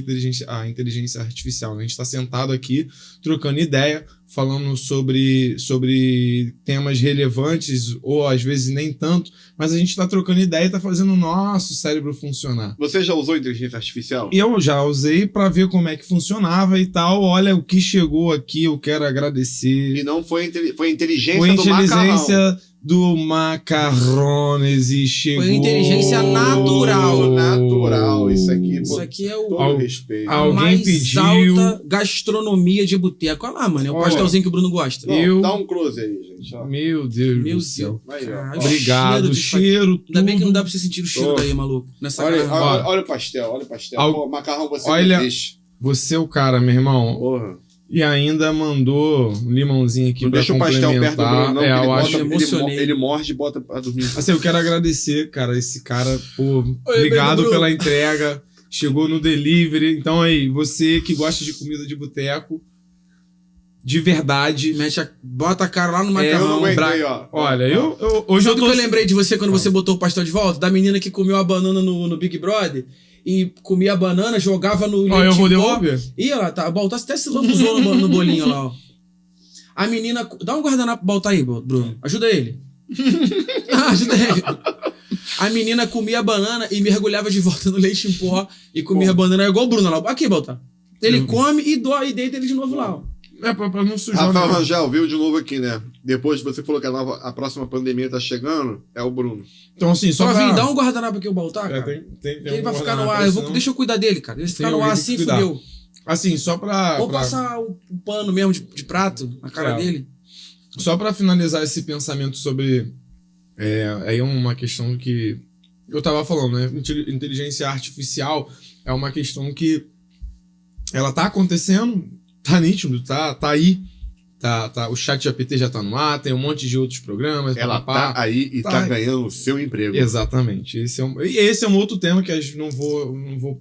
a inteligência artificial. Né? A gente tá sentado aqui, trocando ideia, falando sobre temas relevantes, ou às vezes nem tanto, mas a gente tá trocando ideia e tá fazendo o nosso cérebro funcionar. Você já usou inteligência artificial? Eu já usei pra ver como é que funcionava e tal. Olha, o que chegou aqui, eu quero agradecer. E não foi inteligência do macarrão. do Macarrones e chegou. Foi inteligência natural. Natural. Isso aqui, Isso pô, aqui é o todo respeito. Alguém mais pediu. alta gastronomia de boteco. Olha lá, mano. É o Olha. pastelzinho que o Bruno gosta. Não, dá um close aí, gente. Ó. Meu Deus Meu do Deus. céu. Aí, ó. Cara, Ó. Obrigado, de cheiro, tudo. Ainda bem que não dá pra você sentir o cheiro Oh. daí, maluco. Nessa Olha, garrafa. olha, olha o pastel, olha o pastel. Al- Pô, macarrão você Olha- me deixa. Você é o cara, meu irmão. Porra. E ainda mandou um limãozinho aqui Não pra deixa o pastel perto do complementar. Bruno, não. É, que ele, eu bota, acho. emocionei. ele morde e bota pra dormir. Assim, eu quero agradecer, cara, esse cara, pô, Oi, obrigado Bruno. pela entrega. Chegou no delivery. Então aí, você que gosta de comida de boteco, de verdade. Bota a cara lá no Eu macarrão. não aguentei, ó. Olha, Ó. hoje Sabe eu o tô. que eu lembrei de você quando você botou o pastel de volta? Da menina que comeu a banana no Big Brother e comia a banana, jogava no Ó, eu leite vou em pó. devolver. Ih, ó, tá, Baltar até se lambuzou no bolinho lá, ó. A menina... Dá um guardanapo pro Baltar aí, Bruno. Ajuda ele. Ajuda ele. A menina comia a banana e mergulhava de volta no leite em pó e comia a banana igual o Bruno lá. Aqui, Baltar. Ele come e deita ele de novo lá, ó. É pra não sujar. Rafael mesmo. Rangel, viu de novo aqui, né? Depois você falou que a próxima pandemia tá chegando, é o Bruno. Então, assim, só Só pra... vim, dá um guardanapo aqui, o Baltar, É, cara. tem Ele vai um ficar no guardanapo ar. aí, senão- Deixa eu cuidar dele, cara. Ele Tem ficar no ar alguém que assim, cuidar. fudeu. Assim, só pra... Vou pra- passar o pano mesmo de prato na cara É. dele. Só pra finalizar esse pensamento sobre... aí é uma questão que... Eu tava falando, né? Inteligência artificial é uma questão que... Ela tá acontecendo, tá nítido, tá aí. Tá, o ChatGPT já tá no ar, tem um monte de outros programas. Ela papapá. tá aí e tá ganhando o seu emprego. Exatamente. Esse é um outro tema que a gente não vou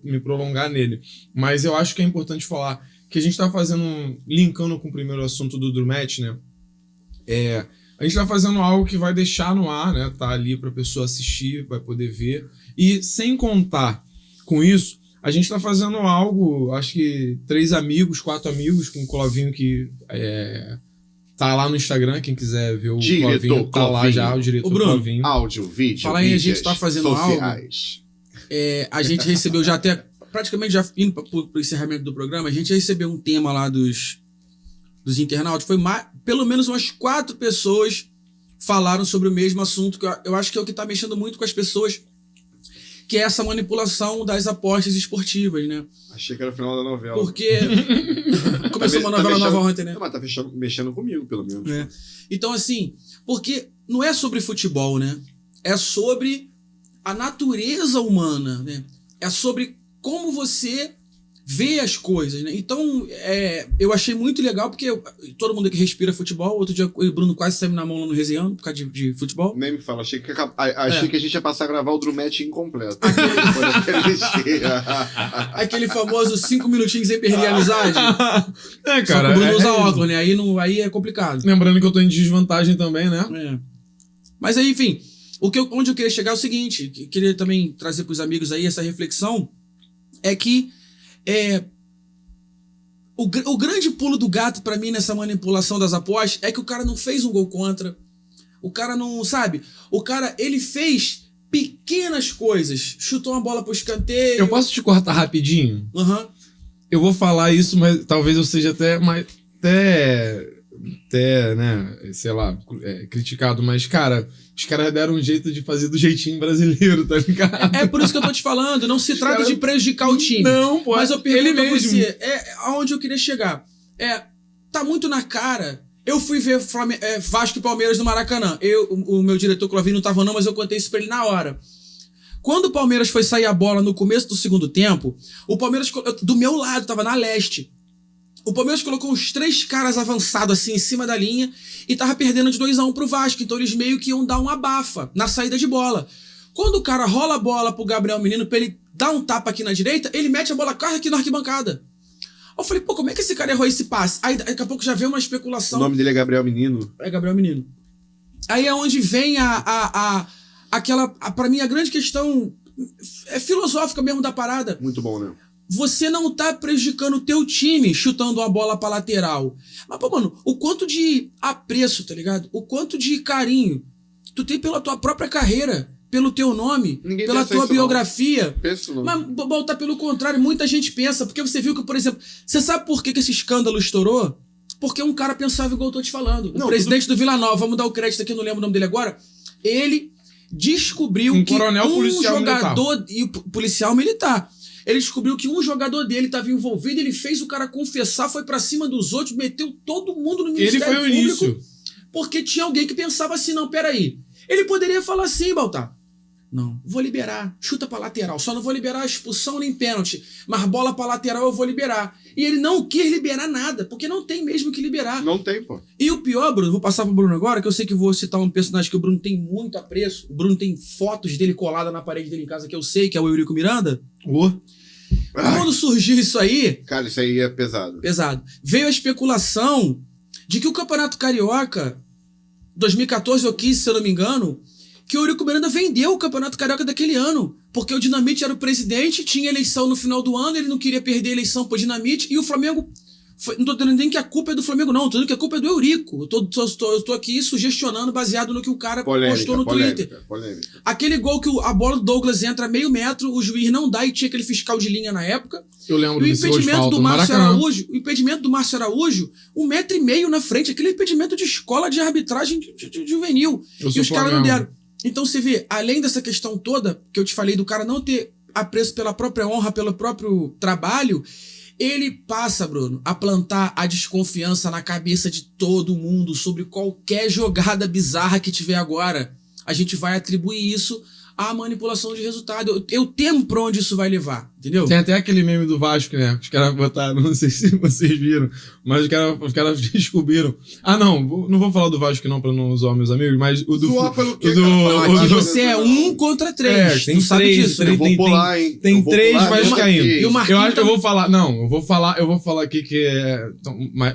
me prolongar nele. Mas eu acho que é importante falar que a gente tá fazendo, linkando com o primeiro assunto do Drumet, né? A gente tá fazendo algo que vai deixar no ar, né? Tá ali pra pessoa assistir, vai poder ver. E sem contar com isso, a gente tá fazendo algo, acho que 4 amigos, com o Clovinho que tá lá no Instagram, quem quiser ver o Diretor Clovinho, tá lá Clovinho. já, o diretor Ô, Bruno, Clovinho. Áudio, vídeo, Fala aí, a gente mídias tá fazendo sociais. A gente recebeu já até, praticamente já indo pro encerramento do programa, a gente recebeu um tema lá dos internautas. Foi pelo menos umas 4 pessoas falaram sobre o mesmo assunto, que eu acho que é o que tá mexendo muito com as pessoas, que é essa manipulação das apostas esportivas, né? Achei que era o final da novela. Porque começou uma novela nova ontem, né? Não, mas tá mexendo comigo, pelo menos. É. Então, assim, porque não é sobre futebol, né? É sobre a natureza humana, né? É sobre como você vê as coisas, né? Então, eu achei muito legal, porque todo mundo aqui respira futebol. Outro dia o Bruno quase saiu na mão lá no Resenhando por causa de futebol. Nem me fala, achei que a gente ia passar a gravar o Drumet incompleto. Aquele famoso 5 minutinhos sem perder a amizade. Cara, Só que o Bruno usa óculos, né? Aí é complicado. Lembrando que eu tô em desvantagem também, né? É. Mas aí, enfim, onde eu queria chegar é o seguinte, queria também trazer para os amigos aí essa reflexão, é que o grande pulo do gato para mim nessa manipulação das apostas é que o cara não fez um gol contra, o cara não, sabe? O cara, ele fez pequenas coisas, chutou uma bola pro escanteio. Eu posso te cortar rapidinho? Aham. Eu vou falar isso, mas talvez eu seja até né, sei lá, criticado, mas, cara, os caras deram um jeito de fazer do jeitinho brasileiro, tá ligado? É por isso que eu tô te falando, não se trata caras- de prejudicar o time. Não, pô, Mas eu ele pergunto pra mesmo. você, aonde eu queria chegar. Tá muito na cara. Eu fui ver Vasco e Palmeiras no Maracanã. O meu diretor Clovinho não tava não, mas eu contei isso pra ele na hora. Quando o Palmeiras foi sair a bola no começo do segundo tempo, o Palmeiras, do meu lado, tava na leste. O Palmeiras colocou uns 3 caras avançados assim em cima da linha e tava perdendo de 2-1 pro Vasco. Então eles meio que iam dar um abafa na saída de bola. Quando o cara rola a bola pro Gabriel Menino pra ele dar um tapa aqui na direita, ele mete a bola quase aqui na arquibancada. Eu falei, pô, como é que esse cara errou esse passe? Aí daqui a pouco já veio uma O especulação. nome dele é Gabriel Menino. É Gabriel Menino. Aí é onde vem pra mim, a grande questão filosófica mesmo da parada. Muito bom, né? Você não tá prejudicando o teu time chutando uma bola pra lateral. Mas, pô, mano, o quanto de apreço, tá ligado? O quanto de carinho tu tem pela tua própria carreira, pelo teu nome, Ninguém pela pensa tua isso, biografia. Pensa não. Mas botar pelo contrário, muita gente pensa, porque você viu que, por exemplo, você sabe por que esse escândalo estourou? Porque um cara pensava igual eu tô te falando. Não, O presidente do Vila Nova, vamos dar o crédito aqui, eu não lembro o nome dele agora, ele descobriu que coronel policial jogador... E policial militar. Ele descobriu que um jogador dele estava envolvido, ele fez o cara confessar, foi pra cima dos outros, meteu todo mundo no Ministério Ele foi o Público. início. Porque tinha alguém que pensava assim, não, peraí. Ele poderia falar assim, Baltar. Não, vou liberar. Chuta pra lateral. Só não vou liberar expulsão nem pênalti. Mas bola pra lateral eu vou liberar. E ele não quis liberar nada, porque não tem mesmo que liberar. Não tem, pô. E o pior, Bruno, vou passar pro Bruno agora, que eu sei que vou citar um personagem que o Bruno tem muito apreço. O Bruno tem fotos dele coladas na parede dele em casa, que eu sei, que é o Eurico Miranda. Quando surgiu isso aí... Cara, isso aí é pesado. Pesado. Veio a especulação de que o Campeonato Carioca, 2014 ou 15, se eu não me engano, que o Eurico Miranda vendeu o Campeonato Carioca daquele ano. Porque o Dinamite era o presidente, tinha eleição no final do ano, ele não queria perder a eleição pro Dinamite, e o Flamengo... não tô dizendo nem que a culpa é do Flamengo, não. Tô dizendo que a culpa é do Eurico. Eu tô aqui sugestionando baseado no que o cara postou no Twitter. Polêmica. Aquele gol que a bola do Douglas entra meio metro, o juiz não dá e tinha aquele fiscal de linha na época. Eu lembro E o desse gol de impedimento falta do no Márcio Maracanã. Araújo, o impedimento do Márcio Araújo, 1,5 metro na frente, aquele impedimento de escola de arbitragem de juvenil. Eu E sou os caras não Flamengo. deram. Então você vê, além dessa questão toda que eu te falei do cara não ter apreço pela própria honra, pelo próprio trabalho, ele passa, Bruno, a plantar a desconfiança na cabeça de todo mundo sobre qualquer jogada bizarra que tiver agora. A gente vai atribuir isso à manipulação de resultado. Eu temo pra onde isso vai levar, entendeu? Tem até aquele meme do Vasco, né? Os caras botaram, não sei se vocês viram, mas os caras descobriram. Ah, não vou falar do Vasco não pra não zoar meus amigos, mas o do... Zoar pelo quê, o do, cara? Aqui o do- você é 1 contra 3. tem tu sabe três, disso, três, né? Eu vou pular, hein? Tem Eu vou 3 pular mesmo vascaínos. aqui. E o Marquinhos Eu acho que eu também. vou falar... Não, eu vou falar aqui que é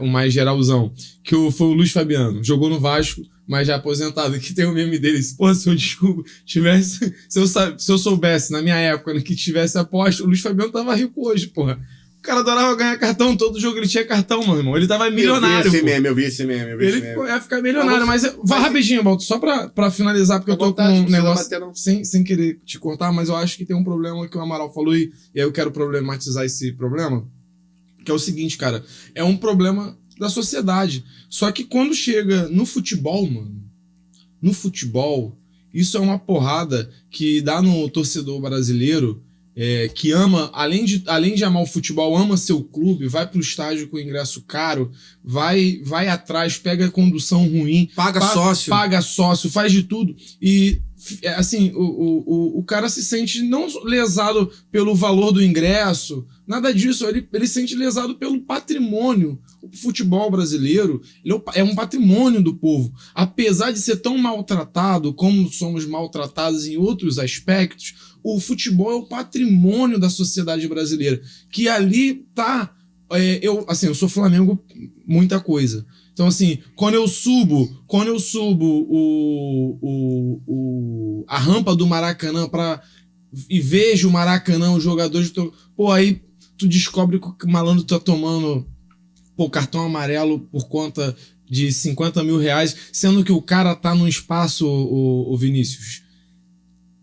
o mais geralzão. Que foi o Luiz Fabiano. Jogou no Vasco, mas já aposentado. Que tem o meme dele. Pô, se eu soubesse, na minha época, né, que tivesse aposta, o Luiz Fabiano tava rico hoje, porra. O cara adorava ganhar cartão. Todo jogo ele tinha cartão, meu irmão. Ele tava milionário, pô. Eu vi esse meme. Ele ia ficar milionário, mas vai rapidinho, Balto, só pra finalizar, porque eu tô com um negócio sem querer te cortar, mas eu acho que tem um problema que o Amaral falou e aí eu quero problematizar esse problema, que é o seguinte, cara, é um problema da sociedade. Só que quando chega no futebol, mano, isso é uma porrada que dá no torcedor brasileiro, que ama, além de amar o futebol, ama seu clube, vai pro estádio com ingresso caro, vai atrás, pega condução ruim, Paga sócio, faz de tudo. E, assim, o cara se sente não lesado pelo valor do ingresso, nada disso, ele se sente lesado pelo patrimônio. O futebol brasileiro é um patrimônio do povo. Apesar de ser tão maltratado como somos maltratados em outros aspectos, o futebol é o patrimônio da sociedade brasileira. Que ali tá... eu sou Flamengo muita coisa. Então, assim, quando eu subo a rampa do Maracanã e vejo o Maracanã, os jogadores... Pô, aí tu descobre que o malandro tá tomando cartão amarelo por conta de 50 mil reais, sendo que o cara tá num espaço, o Vinícius,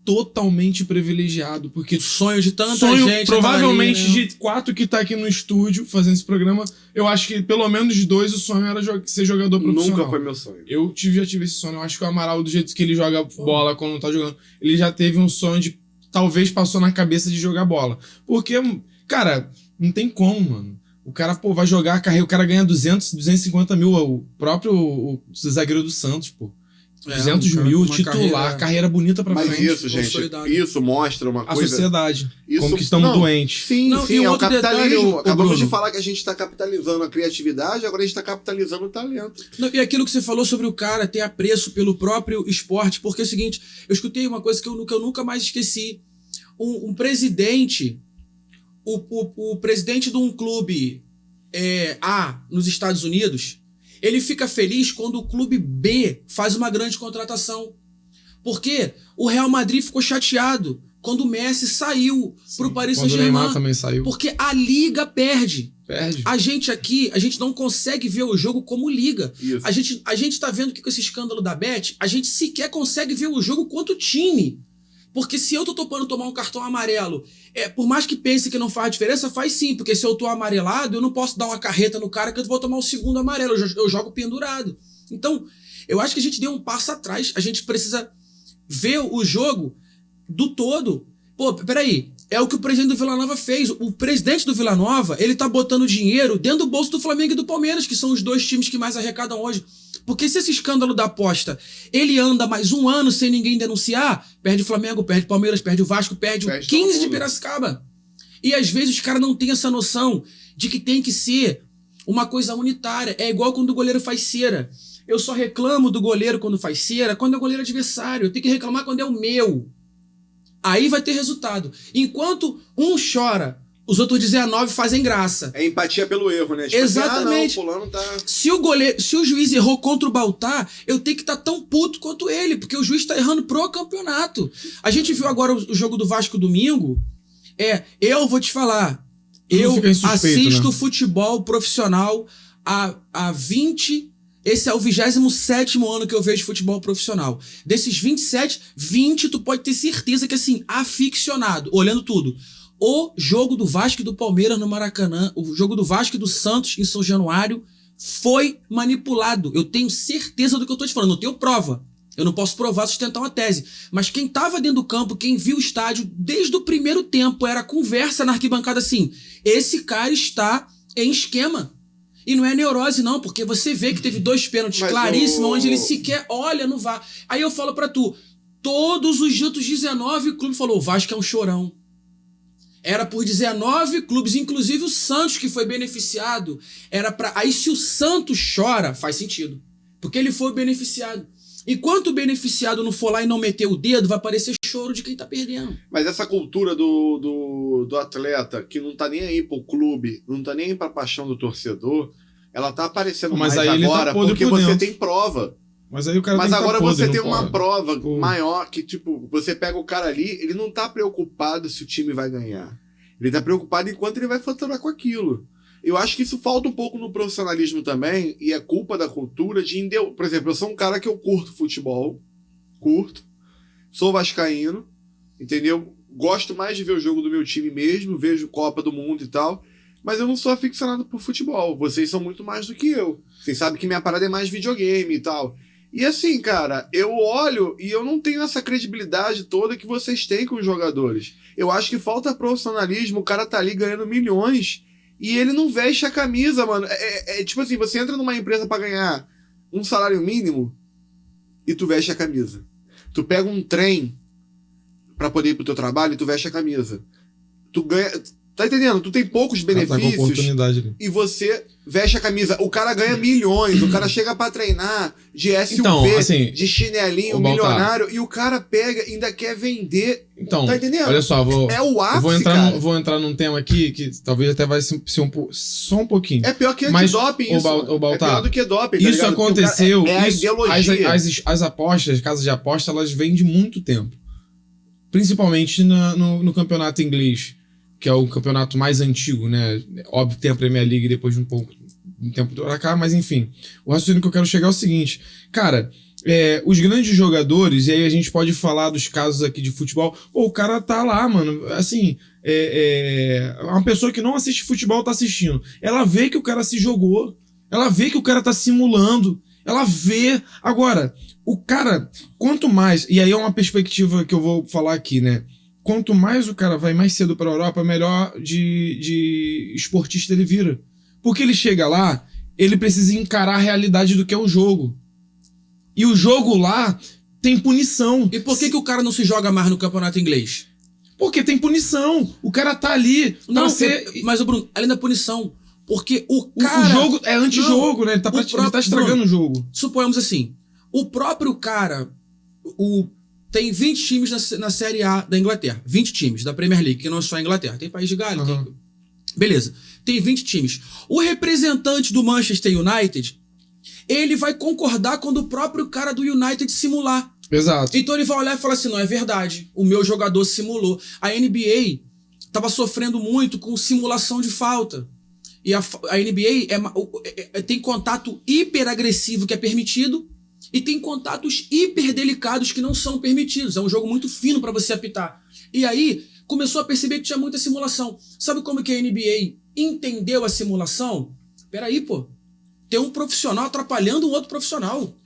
totalmente privilegiado, porque sonho de tanta gente. Provavelmente ali, né? de 4 que tá aqui no estúdio fazendo esse programa, eu acho que pelo menos de 2 o sonho era ser jogador profissional. Nunca foi meu sonho. Eu já tive esse sonho. Eu acho que o Amaral, do jeito que ele joga bola quando não tá jogando, ele já teve um sonho de... Talvez passou na cabeça de jogar bola. Porque, cara, não tem como, mano. O cara, vai jogar a carreira, o cara ganha 250 mil. O próprio zagueiro do Santos, 200 mil, titular, carreira bonita pra frente. Mas isso, gente, isso mostra uma coisa... A sociedade, isso, como que estamos doentes. Sim, é o capitalismo. Acabamos Bruno, de falar que a gente está capitalizando a criatividade, agora a gente está capitalizando o talento. E aquilo que você falou sobre o cara ter apreço pelo próprio esporte, porque é o seguinte, eu escutei uma coisa que eu nunca mais esqueci. Um presidente, o presidente de um clube A nos Estados Unidos, ele fica feliz quando o clube B faz uma grande contratação. Porque o Real Madrid ficou chateado quando o Messi saiu pro Paris Saint-Germain. O Neymar também saiu. Porque a liga perde. Perde. A gente aqui, a gente não consegue ver o jogo como liga. Isso. A gente tá vendo que com esse escândalo da Bet, a gente sequer consegue ver o jogo quanto time. Porque se eu tô topando tomar um cartão amarelo, por mais que pense que não faz diferença, faz sim. Porque se eu tô amarelado, eu não posso dar uma carreta no cara que eu vou tomar o segundo amarelo. Eu jogo pendurado. Então, eu acho que a gente deu um passo atrás. A gente precisa ver o jogo do todo. Pô, peraí. É o que o presidente do Vila Nova fez. O presidente do Vila Nova, ele tá botando dinheiro dentro do bolso do Flamengo e do Palmeiras, que são os dois times que mais arrecadam hoje. Porque se esse escândalo da aposta, ele anda mais um ano sem ninguém denunciar, perde o Flamengo, perde o Palmeiras, perde o Vasco, perde o 15 de Piracicaba. E às vezes os caras não têm essa noção de que tem que ser uma coisa unitária. É igual quando o goleiro faz cera. Eu só reclamo do goleiro quando faz cera, quando é o goleiro adversário. Eu tenho que reclamar quando é o meu. Aí vai ter resultado. Enquanto um chora, os outros 19 fazem graça. É empatia pelo erro, né? Tipo Exatamente. Assim, não, fulano tá... Se o juiz errou contra o Baltar, eu tenho que estar tão puto quanto ele, porque o juiz tá errando pro campeonato. A gente viu agora o jogo do Vasco domingo. Eu vou te falar. Eu assisto futebol profissional há 20... Esse é o 27º ano que eu vejo futebol profissional. Desses 27, 20 tu pode ter certeza que, assim, aficionado, olhando tudo. O jogo do Vasco e do Palmeiras no Maracanã, o jogo do Vasco e do Santos em São Januário foi manipulado. Eu tenho certeza do que eu tô te falando. Não tenho prova. Eu não posso provar, sustentar uma tese. Mas quem tava dentro do campo, quem viu o estádio, desde o primeiro tempo, era conversa na arquibancada assim, esse cara está em esquema. E não é neurose, não, porque você vê que teve 2 pênaltis claríssimos, onde ele sequer olha no VAR. Aí eu falo pra tu, todos os outros 19 clubes falou, o Vasco é um chorão. Era por 19 clubes, inclusive o Santos, que foi beneficiado. Aí se o Santos chora, faz sentido. Porque ele foi beneficiado. Enquanto o beneficiado não for lá e não meter o dedo, vai aparecer choro de quem tá perdendo. Mas essa cultura do atleta que não tá nem aí pro clube, não tá nem aí pra paixão do torcedor, ela tá aparecendo mais agora porque você tem prova. Mas aí o cara Mas tem agora podre, você tem uma prova Pô. maior que, tipo, você pega o cara ali, ele não tá preocupado se o time vai ganhar. Ele tá preocupado em quanto ele vai faturar com aquilo. Eu acho que isso falta um pouco no profissionalismo também, e é culpa da cultura de... Por exemplo, eu sou um cara que eu curto futebol, sou vascaíno, entendeu? Gosto mais de ver o jogo do meu time mesmo, vejo Copa do Mundo e tal, mas eu não sou aficionado por futebol. Vocês são muito mais do que eu. Vocês sabem que minha parada é mais videogame e tal. E assim, cara, eu olho e eu não tenho essa credibilidade toda que vocês têm com os jogadores. Eu acho que falta profissionalismo, o cara tá ali ganhando milhões... E ele não veste a camisa, mano. Tipo assim, você entra numa empresa pra ganhar um salário mínimo e tu veste a camisa. Tu pega um trem pra poder ir pro teu trabalho e tu veste a camisa. Tu ganha... Tá entendendo? Tu tem poucos benefícios e você veste a camisa. O cara ganha milhões, o cara chega pra treinar de SUV, então, assim, de chinelinho milionário, e o cara pega e ainda quer vender. Então, tá entendendo? Olha só, é o ápice, vou entrar num tema aqui que talvez até vai ser só um pouquinho. É pior que antidoping isso. É pior do que doping. Isso tá aconteceu. É a ideologia. As apostas, as casas de aposta, elas vêm de muito tempo. Principalmente no campeonato inglês, que é o campeonato mais antigo, né? Óbvio que tem a Premier League depois de um tempo pra cá, mas enfim. O raciocínio que eu quero chegar é o seguinte. Cara, os grandes jogadores, e aí a gente pode falar dos casos aqui de futebol, o cara tá lá, mano, assim, uma pessoa que não assiste futebol tá assistindo. Ela vê que o cara se jogou, ela vê que o cara tá simulando, ela vê. Agora, o cara, quanto mais, e aí é uma perspectiva que eu vou falar aqui, né? Quanto mais o cara vai mais cedo para a Europa, melhor de esportista ele vira. Porque ele chega lá, ele precisa encarar a realidade do que é o jogo. E o jogo lá tem punição. E por que o cara não se joga mais no campeonato inglês? Porque tem punição. O cara tá ali... Mas, Bruno, além da punição, porque o cara... O jogo é antijogo, né? Ele tá estragando o jogo. Suponhamos assim, o próprio cara... Tem 20 times na Série A da Inglaterra. 20 times da Premier League, que não é só a Inglaterra. Tem País de Gales. Beleza. Tem 20 times. O representante do Manchester United, ele vai concordar quando o próprio cara do United simular. Exato. Então ele vai olhar e falar assim, não, é verdade. O meu jogador simulou. A NBA estava sofrendo muito com simulação de falta. E a NBA tem contato hiperagressivo que é permitido E tem contatos hiperdelicados que não são permitidos. É um jogo muito fino para você apitar. E aí, começou a perceber que tinha muita simulação. Sabe como que a NBA entendeu a simulação? Peraí, pô. Tem um profissional atrapalhando um outro profissional.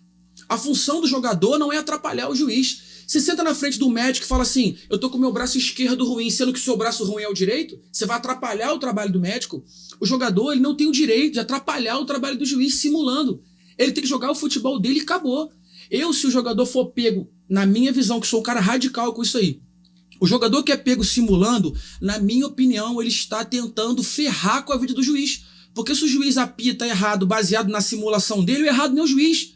A função do jogador não é atrapalhar o juiz. Você senta na frente do médico e fala assim, eu tô com o meu braço esquerdo ruim, sendo que o seu braço ruim é o direito, você vai atrapalhar o trabalho do médico. O jogador, ele não tem o direito de atrapalhar o trabalho do juiz simulando. Ele tem que jogar o futebol dele e acabou. Se o jogador for pego, na minha visão, que sou um cara radical com isso aí, o jogador que é pego simulando, na minha opinião, ele está tentando ferrar com a vida do juiz. Porque se o juiz apita errado, baseado na simulação dele, o errado não é o juiz.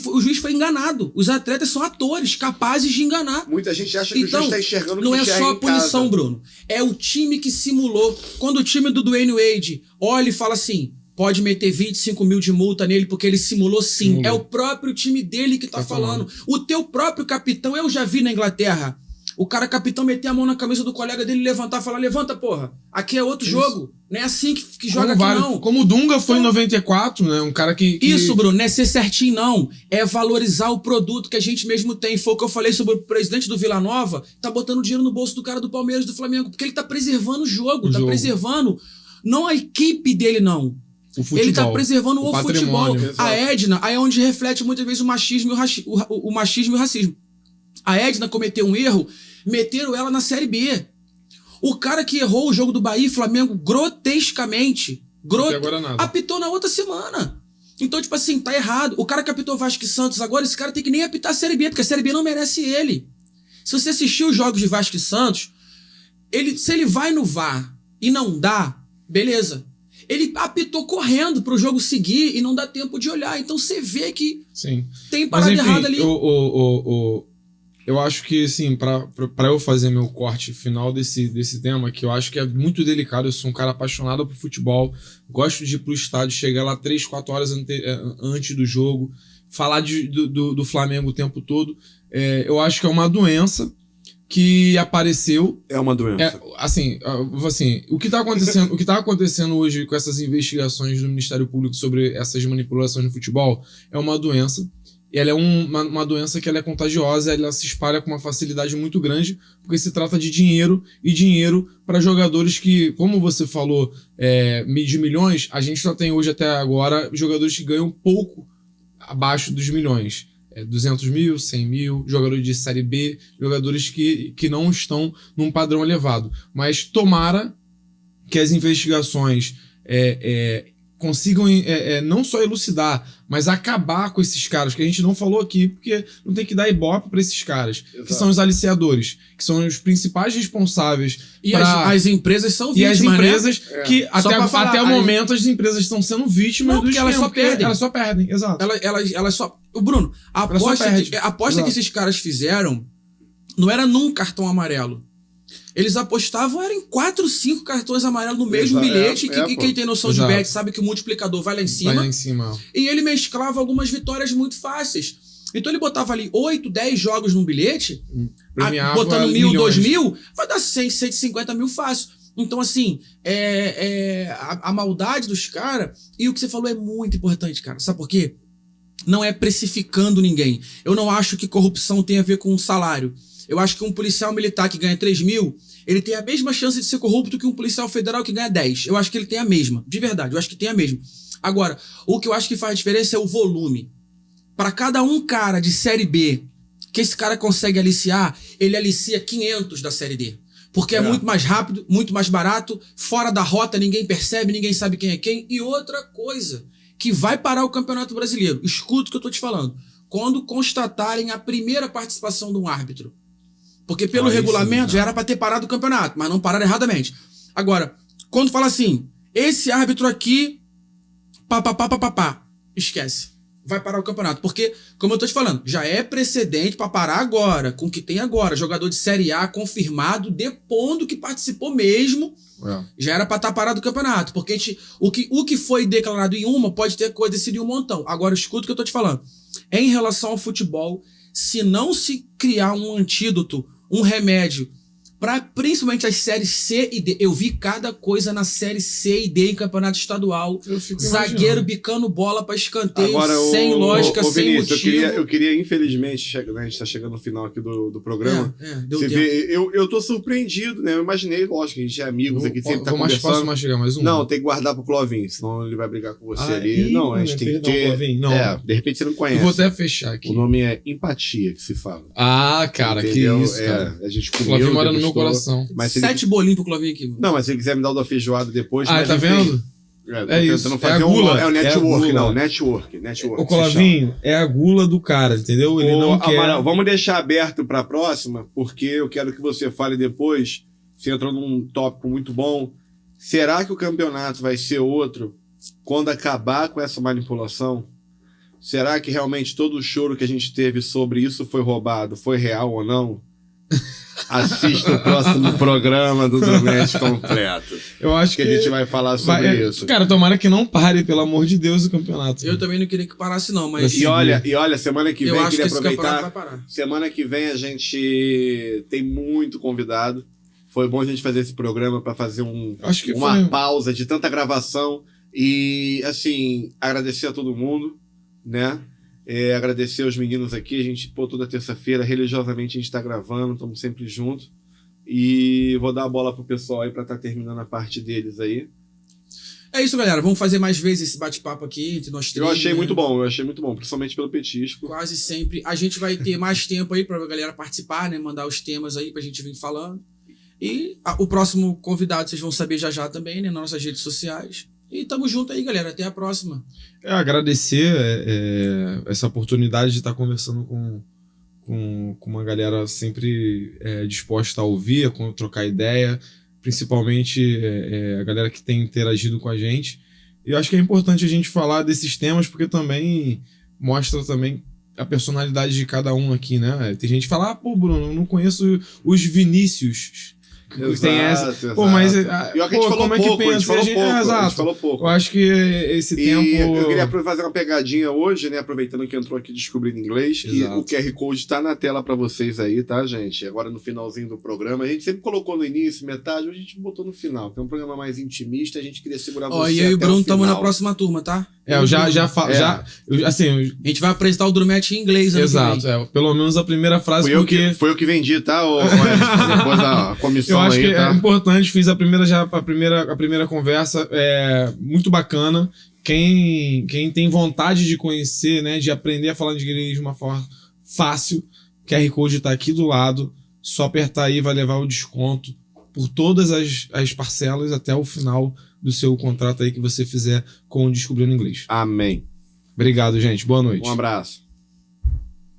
O juiz foi enganado. Os atletas são atores, capazes de enganar. Muita gente acha que o juiz está enxergando o que não é só a punição, casa. Bruno. É o time que simulou. Quando o time do Dwayne Wade olha e fala assim, pode meter 25 mil de multa nele porque ele simulou sim. Simulou. É o próprio time dele que tá falando. O teu próprio capitão, eu já vi na Inglaterra. O capitão meter a mão na camisa do colega dele, levantar e falar, levanta, porra. Aqui é outro jogo. Não é assim que joga aqui, não. Como o Dunga foi em 94, né? Um cara que... Isso, Bruno, não é ser certinho, não. É valorizar o produto que a gente mesmo tem. Foi o que eu falei sobre o presidente do Vila Nova, tá botando dinheiro no bolso do cara do Palmeiras, do Flamengo, porque ele tá preservando o jogo. Preservando, não a equipe dele, não. O futebol, ele tá preservando o futebol. Exato. A Edna, aí é onde reflete muitas vezes o machismo e o racismo. A Edna cometeu um erro, meteram ela na Série B. O cara que errou o jogo do Bahia e Flamengo grotescamente, agora nada. apitou na outra semana. Então, tipo assim, tá errado. O cara que apitou Vasco e Santos agora, esse cara tem que nem apitar a Série B, porque a Série B não merece ele. Se você assistiu os jogos de Vasco e Santos, se ele vai no VAR e não dá, beleza. Ele apitou correndo pro jogo seguir e não dá tempo de olhar. Então você vê que Sim. tem parada errada ali. Eu acho que, assim, pra eu fazer meu corte final desse tema, que eu acho que é muito delicado, eu sou um cara apaixonado por futebol, gosto de ir pro estádio, chegar lá 3, 4 horas antes do jogo, falar do Flamengo o tempo todo. Eu acho que é uma doença que apareceu. É uma doença. Assim, o que tá acontecendo hoje com essas investigações do Ministério Público sobre essas manipulações no futebol é uma doença. Ela é uma doença que ela é contagiosa, ela se espalha com uma facilidade muito grande, porque se trata de dinheiro, e dinheiro para jogadores que, como você falou, de milhões, a gente só tem hoje até agora jogadores que ganham pouco abaixo dos milhões. 200 mil, 100 mil, jogadores de Série B, jogadores que não estão num padrão elevado. Mas tomara que as investigações consigam não só elucidar, mas acabar com esses caras, que a gente não falou aqui, porque não tem que dar ibope para esses caras, Exato. que são os aliciadores, que são os principais responsáveis. E as empresas são vítimas, e as empresas, né? que até o momento as empresas estão sendo vítimas porque elas só perdem. Elas só perdem, exato. Elas só... O Bruno, a aposta que esses caras fizeram não era num cartão amarelo. Eles apostavam em 4, 5 cartões amarelos no mesmo bilhete. Quem tem noção de bet sabe que o multiplicador vai lá em cima. Vai lá em cima. E ele mesclava algumas vitórias muito fáceis. Então ele botava ali 8, 10 jogos num bilhete, botando 1.000, 2.000, vai dar 100, 150 mil fácil. Então, assim, a maldade dos caras. E o que você falou é muito importante, cara. Sabe por quê? Não é precificando ninguém. Eu não acho que corrupção tem a ver com salário. Eu acho que um policial militar que ganha 3 mil, ele tem a mesma chance de ser corrupto que um policial federal que ganha 10. Eu acho que ele tem a mesma. De verdade, eu acho que tem a mesma. Agora, o que eu acho que faz diferença é o volume. Para cada um cara de Série B que esse cara consegue aliciar, ele alicia 500 da Série D. Porque é muito mais rápido, muito mais barato, fora da rota, ninguém percebe, ninguém sabe quem é quem. E outra coisa, que vai parar o Campeonato Brasileiro. Escuta o que eu tô te falando. Quando constatarem a primeira participação de um árbitro. Porque pelo regulamento já era para ter parado o campeonato, mas não pararam erradamente. Agora, quando fala assim, esse árbitro aqui, esquece. Vai parar o campeonato. Porque, como eu tô te falando, já é precedente para parar agora, com o que tem agora. Jogador de Série A confirmado, depondo que participou mesmo, já era para estar parado o campeonato. Porque o que foi declarado em uma pode ter acontecido em um montão. Agora, escuta o que eu tô te falando. Em relação ao futebol, se não se criar um antídoto, um remédio Principalmente as séries C e D. Eu vi cada coisa na série C e D em campeonato estadual. Eu fico Zagueiro imaginando. bicando bola pra escanteio, Agora, sem lógica, sem Vinícius, motivo. eu queria infelizmente, né, a gente tá chegando no final aqui do programa. Deu Você tempo. vê, eu tô surpreendido, né? Eu imaginei, lógico, a gente é amigos aqui, sempre tá Posso conversando. mastigar mais um? Não, tem que guardar pro Clovinho, senão ele vai brigar com você ali. ih, Não, a gente mano, tem que perdão, ter. Clovinho, não. De repente você não Eu conhece. vou até fechar aqui. O nome é empatia que se fala. Ah, cara, Entendeu? que isso, cara. A gente O comeu, Clovinho mora no meu degustou. coração. Mas se ele... 7 bolinhos pro Clovinho aqui. Não, mas se ele quiser me dar o da feijoada depois... Ah, mas tá enfim. vendo? Tô É isso, tentando é fazer a gula. É o É a network, gula. não. Network. O que se chama. Colavinho é a gula do cara, entendeu? Ele não quer... Amaral, vamos deixar aberto para a próxima, porque eu quero que você fale depois. Você entrou num tópico muito bom. Será que o campeonato vai ser outro quando acabar com essa manipulação? Será que realmente todo o choro que a gente teve sobre isso foi roubado, foi real ou não? Assista o próximo programa do Domete Completo. Eu acho que a gente vai falar sobre isso. Cara, tomara que não pare, pelo amor de Deus, o campeonato. Eu também não queria que parasse, não, mas. E olha, semana que eu vem, acho que queria esse campeonato vai aproveitar. parar. Semana que vem a gente tem muito convidado. Foi bom a gente fazer esse programa para fazer Acho que uma foi. pausa de tanta gravação. E, assim, agradecer a todo mundo, né? Agradecer aos meninos aqui. A gente, toda terça-feira, religiosamente, a gente tá gravando, estamos sempre juntos. E vou dar a bola pro pessoal aí pra estar terminando a parte deles aí. É isso, galera. Vamos fazer mais vezes esse bate-papo aqui entre nós três. Eu achei né? muito bom, principalmente pelo petisco. Quase sempre. A gente vai ter mais tempo aí pra galera participar, né? Mandar os temas aí pra gente vir falando. E o próximo convidado vocês vão saber já também, né? Nas nossas redes sociais. E tamo junto aí, galera. Até a próxima. Agradecer essa oportunidade de estar conversando com uma galera sempre disposta a ouvir, a trocar ideia, principalmente a galera que tem interagido com a gente. E eu acho que é importante a gente falar desses temas, porque também mostra também a personalidade de cada um aqui, né? Tem gente que fala, pô, Bruno, eu não conheço os Vinícius. Tem essa. Pô, mas. E olha que a gente falou como é pouco, que pensa? a gente Exato. falou pouco. Eu acho que esse tempo. Eu queria fazer uma pegadinha hoje, né? Aproveitando que entrou aqui descobrindo inglês, que Exato. o QR Code tá na tela pra vocês aí, tá, gente? Agora no finalzinho do programa. A gente sempre colocou no início, metade, hoje a gente botou no final, que é um programa mais intimista, a gente queria segurar Ó, você e eu e o até Bruno o estamos final. na próxima turma, tá? Eu já falo. Assim, A gente vai apresentar o Drumete em inglês, ano que exato. vem. Pelo menos a primeira frase, Foi eu que vendi, tá? Depois a comissão eu acho aí, que tá? é importante, fiz a primeira conversa, muito bacana. Quem tem vontade de conhecer, né, de aprender a falar inglês de uma forma fácil, QR Code tá aqui do lado, só apertar aí vai levar o desconto por todas as parcelas até o final do seu contrato aí que você fizer com o Descobrindo Inglês. Amém. Obrigado, gente. Boa noite. Um abraço.